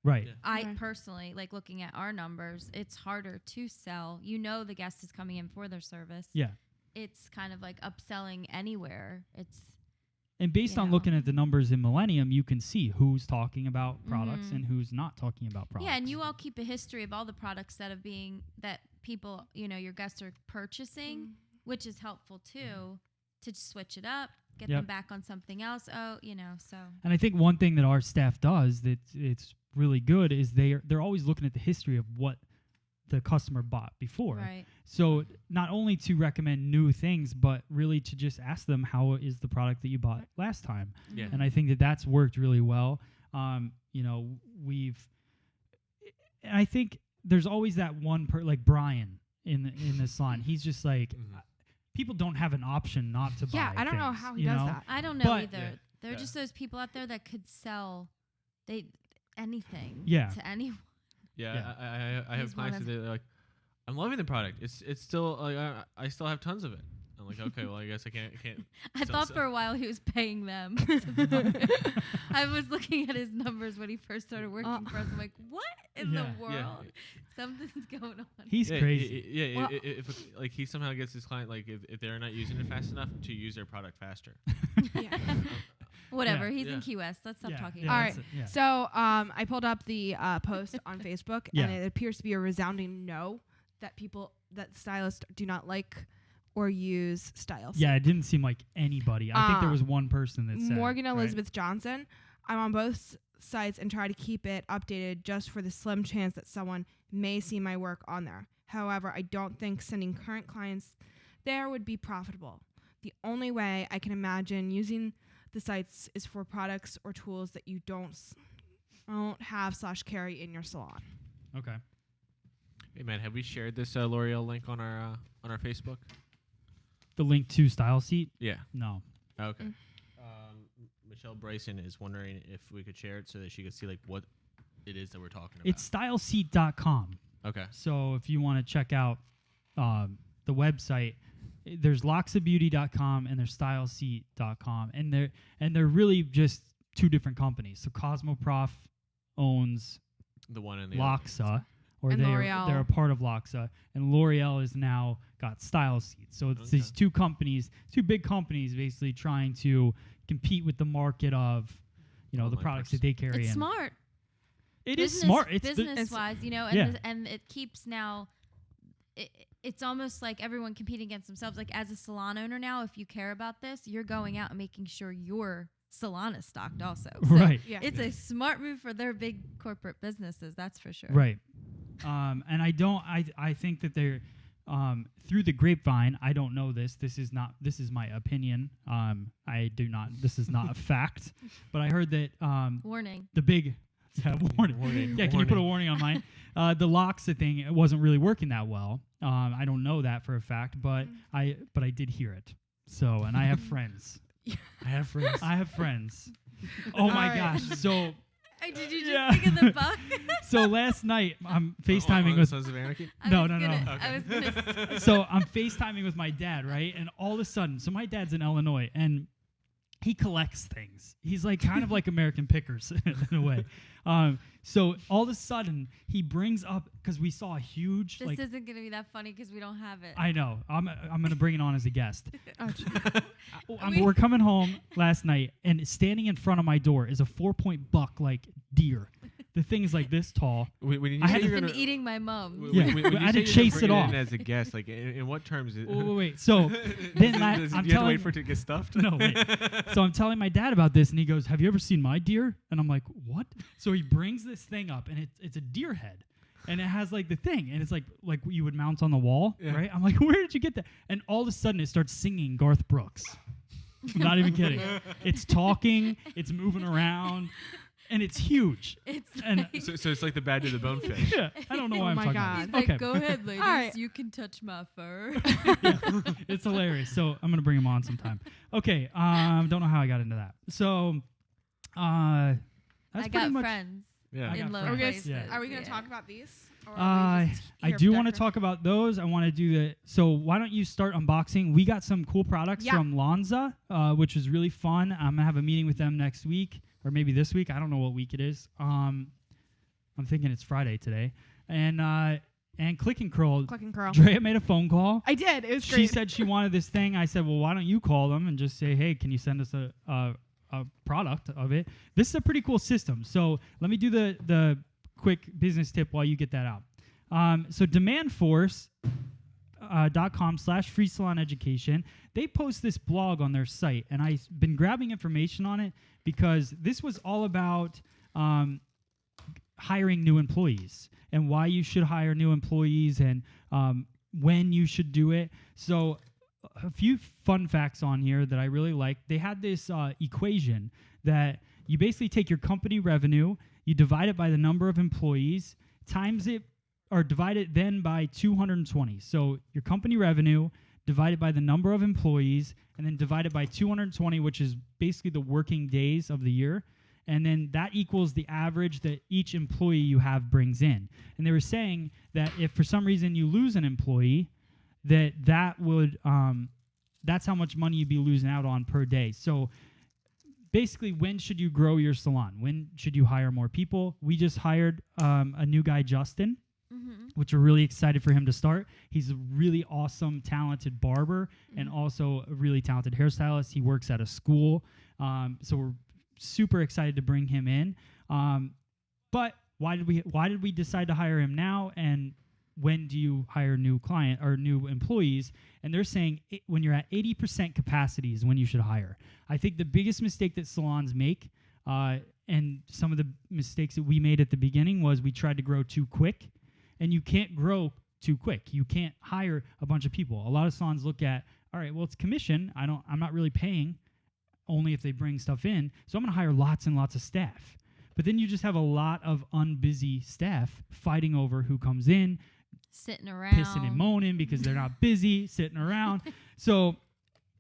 Right. Yeah. I personally, looking at our numbers, it's harder to sell. The guest is coming in for their service. Yeah. It's kind of upselling anywhere. And based on looking at the numbers in Millennium, you can see who's talking about products and who's not talking about products. Yeah, and you all keep a history of all the products that people, your guests are purchasing, which is helpful too, to switch it up, get them back on something else. So. And I think one thing that our staff does that it's really good is they're always looking at the history of what the customer bought before. Right. So not only to recommend new things, but really to just ask them how is the product that you bought last time. Yeah. And I think that that's worked really well. I think there's always that one like Brian in the salon. He's just people don't have an option not to buy. Yeah, I don't know how he does that. I don't know either. They're just those people out there that could sell anything to anyone. Yeah, I have clients that are I'm loving the product. It's still I still have tons of it. I'm like, okay, well, I guess I can't. I thought for a while he was paying them. I was looking at his numbers when he first started working for us. I'm like, what in the world? Yeah. Something's going on. He's crazy. If he somehow gets his client if they're not using it fast enough to use their product faster. Whatever. He's in Key West. Let's stop talking. All right. So I pulled up the post on Facebook, and it appears to be a resounding no that stylists do not like or use Style Seat. Yeah, it didn't seem like anybody. I think there was one person that said. Morgan Elizabeth Johnson. I'm on both sites and try to keep it updated just for the slim chance that someone may see my work on there. However, I don't think sending current clients there would be profitable. The only way I can imagine using the sites is for products or tools that you don't have / carry in your salon. Okay. Hey man, have we shared this L'Oreal link on our Facebook? The link to Style Seat? Yeah. No. Okay. Michelle Bryson is wondering if we could share it so that she could see what it is that we're talking about. It's styleseat.com. Okay. So if you want to check out the website, there's locksofbeauty.com and there's styleseat.com, and they're really just two different companies. So Cosmoprof owns the one in the Loxa, or And they're L'Oreal. a part of Loxa, and L'Oreal is now got Style Seeds. So it's these two big companies, basically trying to compete with the market of, the Online products person. that they carry It's in. smart. It is smart. It's business wise, and Yeah. and it keeps now. It's almost like everyone competing against themselves. Like as a salon owner now, if you care about this, you're going out and making sure your salon is stocked also. So right. Yeah. It's a smart move for their big corporate businesses. That's for sure. Right. And I think that they're through the grapevine. I don't know this. This is my opinion. This is not a fact, but I heard that Warning. the big warning. Yeah, can you put a warning on mine? The Loxa thing, it wasn't really working that well. I don't know that for a fact, but I did hear it. So, and I have friends. I have friends. Oh my All right. gosh. So Did you just think of the buck? so last night I'm FaceTiming with Sons of Anarchy. No. I was gonna so I'm FaceTiming with my dad, right? And all of a sudden, so my dad's in Illinois and he collects things. He's like kind of like American Pickers in a way. So all of a sudden he brings up, because we saw a huge This isn't gonna be that funny because we don't have it. I know. I'm gonna bring it on as a guest. Oh, We're coming home last night, and standing in front of my door is a 4-point buck, like deer. The thing is like this tall. When you I say had you're Been gonna- eating my mom. Yeah, when you I had say to you're chase bringing it off. in as a guest, like in what terms? Wait. So then Does I'm you have to telling wait for it to get stuffed? No, wait. So I'm telling my dad about this, and he goes, "Have you ever seen my deer?" And I'm like, "What?" So he brings this thing up, and it's a deer head, and it has like the thing, and it's like you would mount on the wall, Yeah. right? I'm like, "Where did you get that?" And all of a sudden, it starts singing Garth Brooks. I'm not even kidding. It's talking, it's moving around, and it's huge. It's And like, So it's like the bad to the bonefish. yeah, I don't know why Oh I'm my talking God. about he's this. like, Okay, go ahead, ladies. right. You can touch my fur. it's hilarious. So I'm gonna bring him on sometime. Okay, don't know how I got into that. So, that's I pretty got much. friends Yeah. I in got low friends. places. Yeah. Are we going yeah. to talk about these? Or are we just I here do for want to decoration? talk about those. I want to do the. So why don't you start unboxing? We got some cool products Yeah. from Lonza, which is really fun. I'm gonna have a meeting with them next week, or maybe this week. I don't know what week it is. I'm thinking it's Friday today, and Click and Curl. Click and curl. Drea made a phone call. I did. It was She great. said she wanted this thing. I said, well, why don't you call them and just say, hey, can you send us a product of it? This is a pretty cool system. So let me do the quick business tip while you get that out. So demandforce.com/free salon education. They post this blog on their site, and I've been grabbing information on it because this was all about hiring new employees and why you should hire new employees and when you should do it. So a few fun facts on here that I really like. They had this equation that you basically take your company revenue, you divide it by the number of employees, times it, or divide it then by 220. So your company revenue divided by the number of employees, and then divided by 220, which is basically the working days of the year. And then that equals the average that each employee you have brings in. And they were saying that if for some reason you lose an employee, that would that's how much money you'd be losing out on per day. So basically, when should you grow your salon? When should you hire more people? We just hired a new guy, Justin, which we're really excited for him to start. He's a really awesome, talented barber and also a really talented hairstylist. He works at a school. So we're super excited to bring him in. But why did we decide to hire him now? And when do you hire new client or new employees? And they're saying when you're at 80% capacity is when you should hire. I think the biggest mistake that salons make, and some of the mistakes that we made at the beginning, was we tried to grow too quick. And you can't grow too quick. You can't hire a bunch of people. A lot of salons look at, all right, well, it's commission. I'm not really paying, only if they bring stuff in. So I'm going to hire lots and lots of staff. But then you just have a lot of unbusy staff fighting over who comes in, Sitting around. pissing and moaning because they're not busy, sitting around. So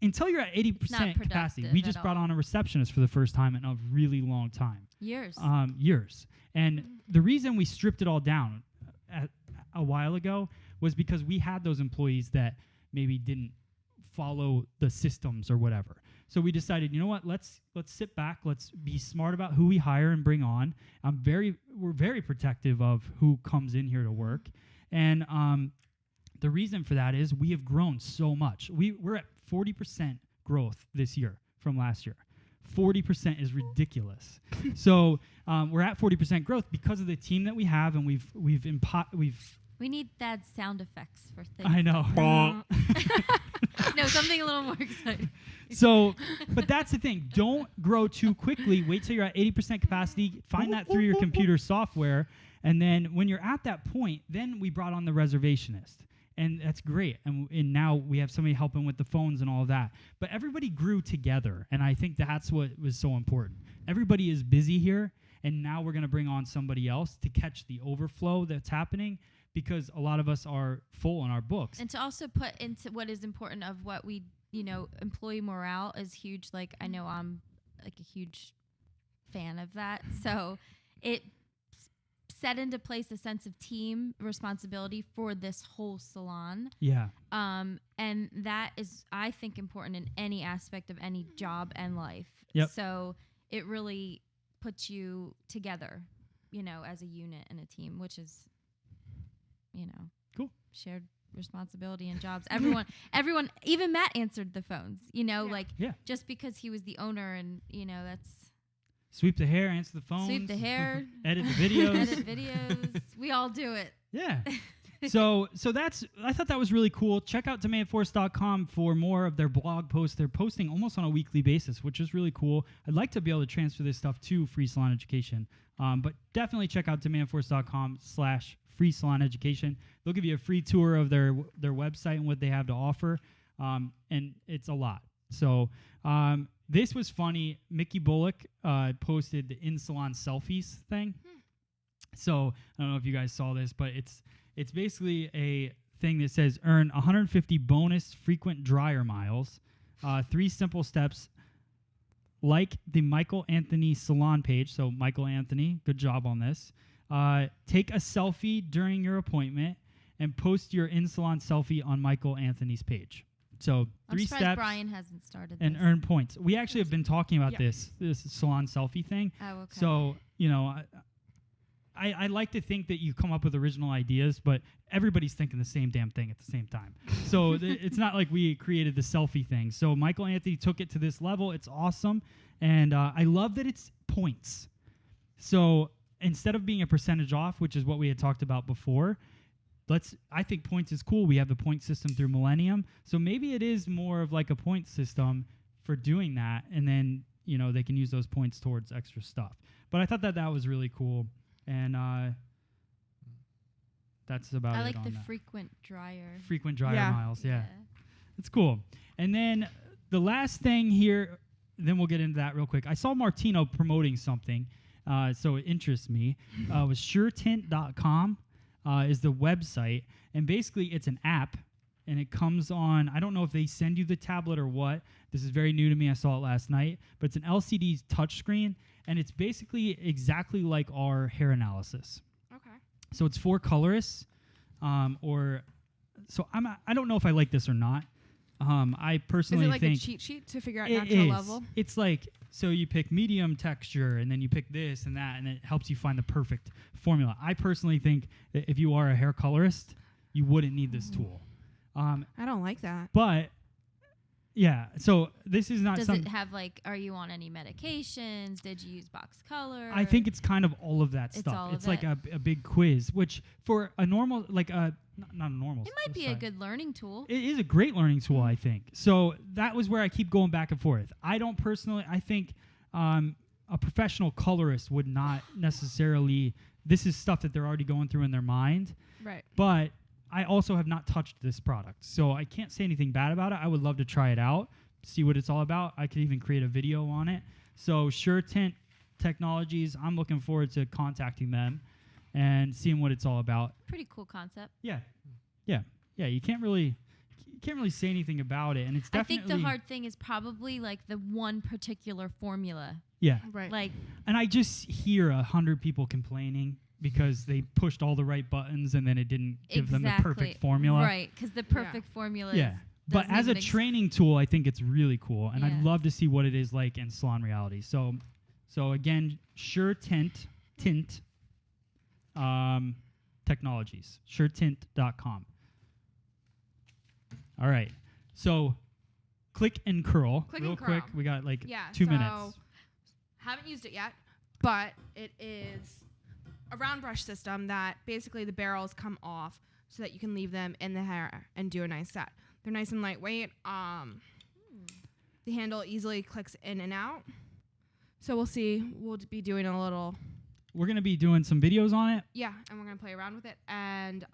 until you're at 80% capacity, we productive just at brought all. on a receptionist for the first time in a really long time. Years. Years. And the reason we stripped it all down a while ago was because we had those employees that maybe didn't follow the systems or whatever. So we decided, you know what? Let's sit back. Let's be smart about who we hire and bring on. We're very protective of who comes in here to work, and the reason for that is we have grown so much. We're at 40% growth this year from last year. 40% is ridiculous. So we're at 40% growth because of the team that we have, and we've We need that sound effects for things. I know. No, something a little more exciting. So, but that's the thing. Don't grow too quickly. Wait till you're at 80% capacity. Find that through your computer software. And then when you're at that point, then we brought on the reservationist. And that's great. And now we have somebody helping with the phones and all of that. But everybody grew together. And I think that's what was so important. Everybody is busy here. And now we're going to bring on somebody else to catch the overflow that's happening, because a lot of us are full on our books. And to also put into what is important of what we, employee morale is huge. Like, I know I'm like a huge fan of that. So it set into place a sense of team responsibility for this whole salon. Yeah. And that is, I think, important in any aspect of any job and life. Yep. So it really puts you together, as a unit and a team, which is, cool. Shared responsibility and jobs. Everyone, even Matt answered the phones, just because he was the owner, and, that's Sweep the hair, answer the phone. sweep the hair, edit the videos. edit videos. We all do it. Yeah. So I thought that was really cool. Check out demandforce.com for more of their blog posts. They're posting almost on a weekly basis, which is really cool. I'd like to be able to transfer this stuff to Free Salon Education. But definitely check out demandforce.com/free salon education. They'll give you a free tour of their website and what they have to offer. And it's a lot. So this was funny. Mickey Bullock posted the in-salon selfies thing. So I don't know if you guys saw this, but it's basically a thing that says earn 150 bonus frequent dryer miles, 3 simple steps, like the Michael Anthony salon page. So Michael Anthony, good job on this. Take a selfie during your appointment and post your in-salon selfie on Michael Anthony's page. So I'm 3 surprised steps Brian hasn't started and this. earn points. We actually have been talking about this salon selfie thing. Oh, okay. So, I like to think that you come up with original ideas, but everybody's thinking the same damn thing at the same time. So it's not like we created the selfie thing. So Michael Anthony took it to this level. It's awesome. And I love that it's points. So instead of being a percentage off, which is what we had talked about before, I think points is cool. We have the point system through Millennium. So maybe it is more of like a point system for doing that. And then, they can use those points towards extra stuff. But I thought that was really cool. And that's about it. I like on the that. frequent dryer. Frequent dryer Yeah. miles, yeah. It's cool. And then the last thing here, then we'll get into that real quick. I saw Martino promoting something, so it interests me. It was suretint.com is the website. And basically, it's an app, and it comes on, I don't know if they send you the tablet or what. This is very new to me. I saw it last night. But it's an LCD touchscreen, and it's basically exactly like our hair analysis. Okay. So it's for colorists, I don't know if I like this or not. I personally Is it like think a cheat sheet to figure out it natural is. level? It's like, so you pick medium texture, and then you pick this and that, and it helps you find the perfect formula. I personally think that if you are a hair colorist, you wouldn't need this tool. I don't like that. But yeah, so this is not Does something. it have are you on any medications? Did you use box color? I think it's kind of all of that It's stuff. all of It's like it. a big quiz, which for a normal, not a normal. It might be a good learning tool. It is a great learning tool, I think. So that was where I keep going back and forth. I think a professional colorist would not necessarily, this is stuff that they're already going through in their mind. Right. But I also have not touched this product. So I can't say anything bad about it. I would love to try it out, see what it's all about. I could even create a video on it. So SureTint Technologies, I'm looking forward to contacting them and seeing what it's all about. Pretty cool concept. Yeah. You can't really say anything about it, and it's I definitely. think the hard thing is probably the one particular formula. Yeah. Right. And I just hear 100 people complaining because they pushed all the right buttons and then it didn't give them the perfect formula. Right, because the perfect formula Yeah. is But doesn't as a even training tool, I think it's really cool, and I'd Yeah. love to see what it is like in salon reality. So again, Sure Tint Technologies, suretint.com. All right, so click and curl, Click real and quick. curl. We got like Yeah, 2 so minutes. haven't used it yet, but it is a round brush system that basically the barrels come off so that you can leave them in the hair and do a nice set. They're nice and lightweight. The handle easily clicks in and out. So we'll see. We'll be doing a little, We're gonna be doing some videos on it. yeah, and we're gonna play around with it. And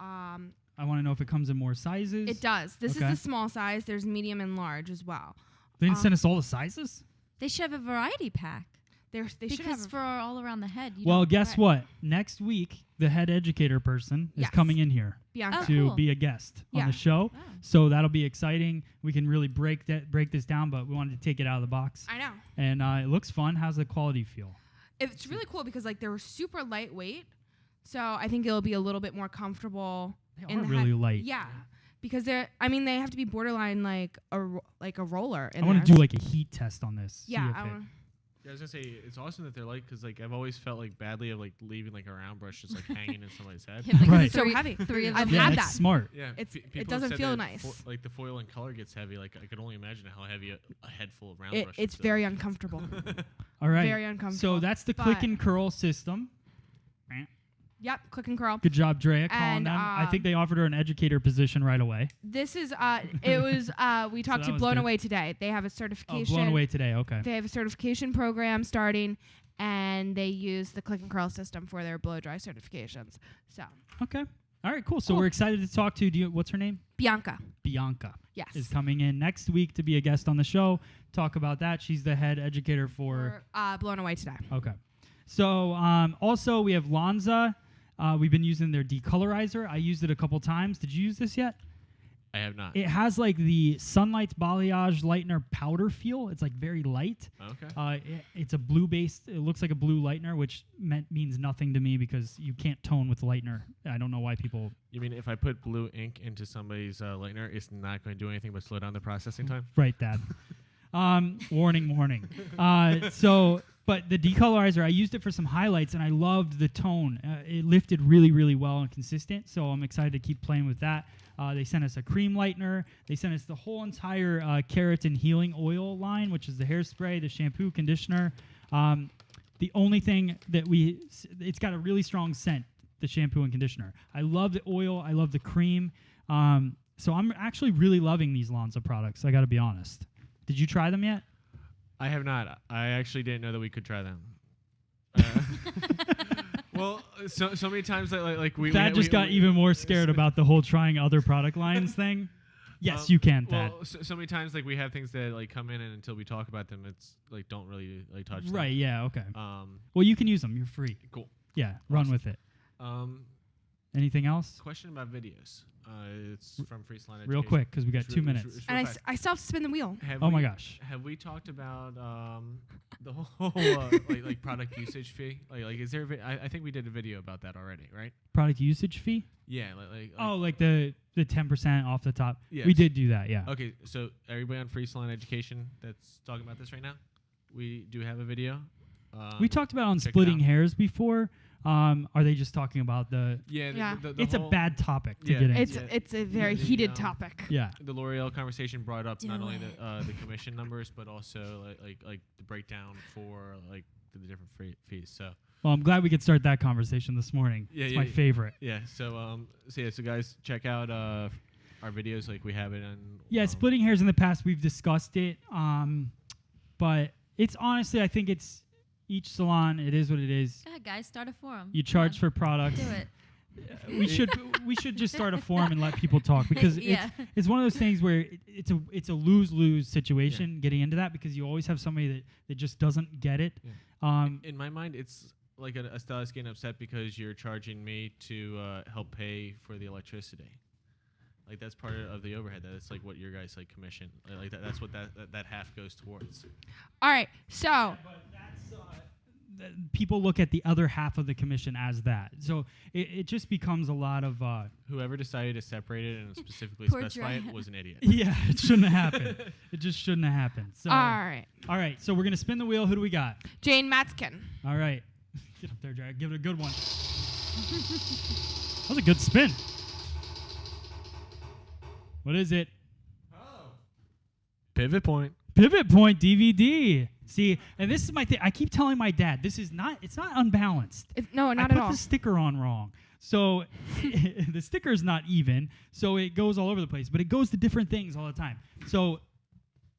I want to know if it comes in more sizes. it does. This Okay. is the small size. There's medium and large as well. They didn't send us all the sizes. They should have a variety pack. They should Because have. for all around the head. You Well, don't- guess right. what? Next week, the head educator person is Yes. coming in here Bianca. Oh, to cool. be a guest on Yeah. the show. Oh. So that'll be exciting. We can really break this down, but we wanted to take it out of the box. I know. And it looks fun. How's the quality feel? It's really cool because like they're super lightweight. So I think it'll be a little bit more comfortable. They in are the really head. light. Yeah. Because they have to be borderline like a roller. I want to do like a heat test on this. see Yeah. if I it- wanna- Yeah, I was gonna say it's awesome that they're like, because like I've always felt like badly of like leaving like a round brush just like hanging in somebody's head. Yeah, like Right. So three- heavy. 3 of I've them. yeah, had it's that. smart. Yeah, It's- pe- it people have doesn't said feel that nice. like the foil and color gets heavy. Like I could only imagine how heavy a head full of round brushes. It's is. very uncomfortable. All right. Very uncomfortable. So that's the click But- and curl system. Yep. Click and curl. Good job, Drea, calling And, them. I think they offered her an educator position right away. This is it was we talked that to was Blown good. Away today. They have a Oh, certification. blown away today. Okay. They have a certification program starting, and they use the click and curl system for their blow dry certifications. So Okay. All right, cool. So Cool. we're excited to talk to you. What's her name? Bianca. Bianca Yes. is coming in next week to be a guest on the show. Talk about that. She's the head educator for. For, Blown Away today. Okay. So also we have Lanza. We've been using their decolorizer. I used it a couple times. Did you use this yet? I have not. It has like the Sunlight's Balayage Lightener powder feel. It's like very light. Okay. It's a blue based. It looks like a blue lightener, which means nothing to me because you can't tone with lightener. I don't know why people. You mean if I put blue ink into somebody's lightener, it's not going to do anything but slow down the processing time? Write that. Warning. But the decolorizer, I used it for some highlights, and I loved the tone. It lifted really, really well and consistent, so I'm excited to keep playing with that. They sent us a cream lightener. They sent us the whole entire keratin healing oil line, which is the hairspray, the shampoo, conditioner. The only thing that it's got a really strong scent, the shampoo and conditioner. I love the oil. I love the cream. So I'm actually really loving these Lanza products. I got to be honest. Did you try them yet? I have not. I actually didn't know that we could try them. Well, so many times like we Thad just got even more scared about the whole trying other product lines thing. Yes, you can, Thad. Well, so many times like we have things that like come in and until we talk about them, it's like don't really like touch them. Right, yeah, okay. Um, Well, you can use them. You're free. cool. Yeah, run Awesome. with it. Um, Anything else? question about videos. It's from Free Salon Real Education. quick, because we got It's 2 real- it's minutes. real And fast. I still have to spin the wheel. Have Oh my we- gosh. Have we talked about the whole like product usage fee? Like is there? I think we did a video about that already, right? Product usage fee? Yeah. Like Oh, like the 10% off the top. Yes. We did do that, yeah. Okay, so everybody on Free Salon Education that's talking about this right now, we do have a video. We talked about on check it splitting out. hairs before. Are they just talking about the? Yeah, Yeah. the It's a whole- bad topic to Yeah. get into. It's a very the, heated topic. Yeah. The L'Oreal conversation brought up not Do only it. the commission numbers, but also like the breakdown for like the different fees. So Well, I'm glad we could start that conversation this morning. Yeah, it's yeah, my yeah. favorite. yeah, so guys, check out our videos. Like we have it on. Yeah, splitting hairs in the past, we've discussed it. But it's honestly, I think it's each salon. It is what it is. Go ahead, guys. Start a forum. You charge for products. Do it. We should just start a forum and let people talk because Yeah. it's one of those things where it's a lose-lose situation getting into that because you always have somebody that just doesn't get it. Yeah. In my mind, it's like a stylist getting upset because you're charging me to help pay for the electricity. Like that's part of the overhead. That's like what your guys like commission. Like that's what that half goes towards. All right, so But people look at the other half of the commission as that. So it just becomes a lot of Whoever decided to separate it and specifically Poor specify it Dre. was an idiot. yeah, it shouldn't have happened. It just shouldn't have happened. So All right. all right, so we're gonna spin the wheel. Who do we got? Jane Matzkin. All right, get up there, Jared. Give it a good one. That was a good spin. What is it? Pivot point. Pivot Point DVD. See, and this is my thing. I keep telling my dad, it's not unbalanced. No, not I at put all. the sticker on wrong. So the sticker is not even. So it goes all over the place, but it goes to different things all the time. So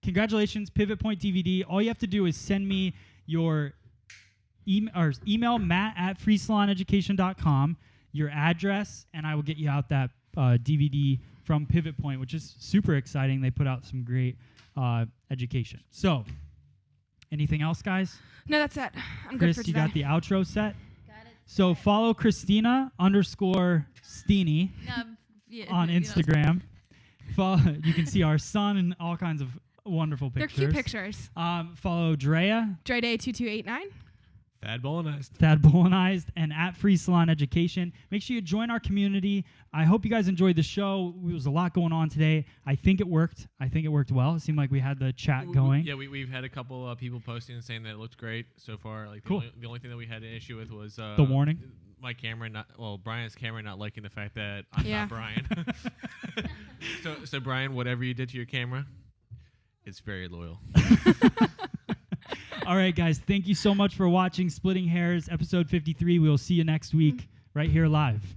congratulations, Pivot Point DVD. All you have to do is send me your email matt@freesaloneducation.com, your address, and I will get you out that DVD from Pivot Point, which is super exciting. They put out some great education. So anything else, guys? No, that's it. I'm Chris, good for you today. got the outro set? Got it. So follow Christina_Steeny on Instagram. You can see our son and all kinds of wonderful They're pictures. cute pictures. Follow Drea, Dre Day 2289. Thad Bolanized. Thad Bolanized, and @Free Salon Education. Make sure you join our community. I hope you guys enjoyed the show. There was a lot going on today. I think it worked. I think it worked well. It seemed like we had the chat going. Yeah, we've had a couple people posting and saying that it looked great so far. Like Cool. the only thing that we had an issue with was The warning? My camera Brian's camera not liking the fact that I'm Yeah. not Brian. so Brian, whatever you did to your camera, it's very loyal. All right, guys. Thank you so much for watching Splitting Hairs, episode 53. We will see you next week right here live.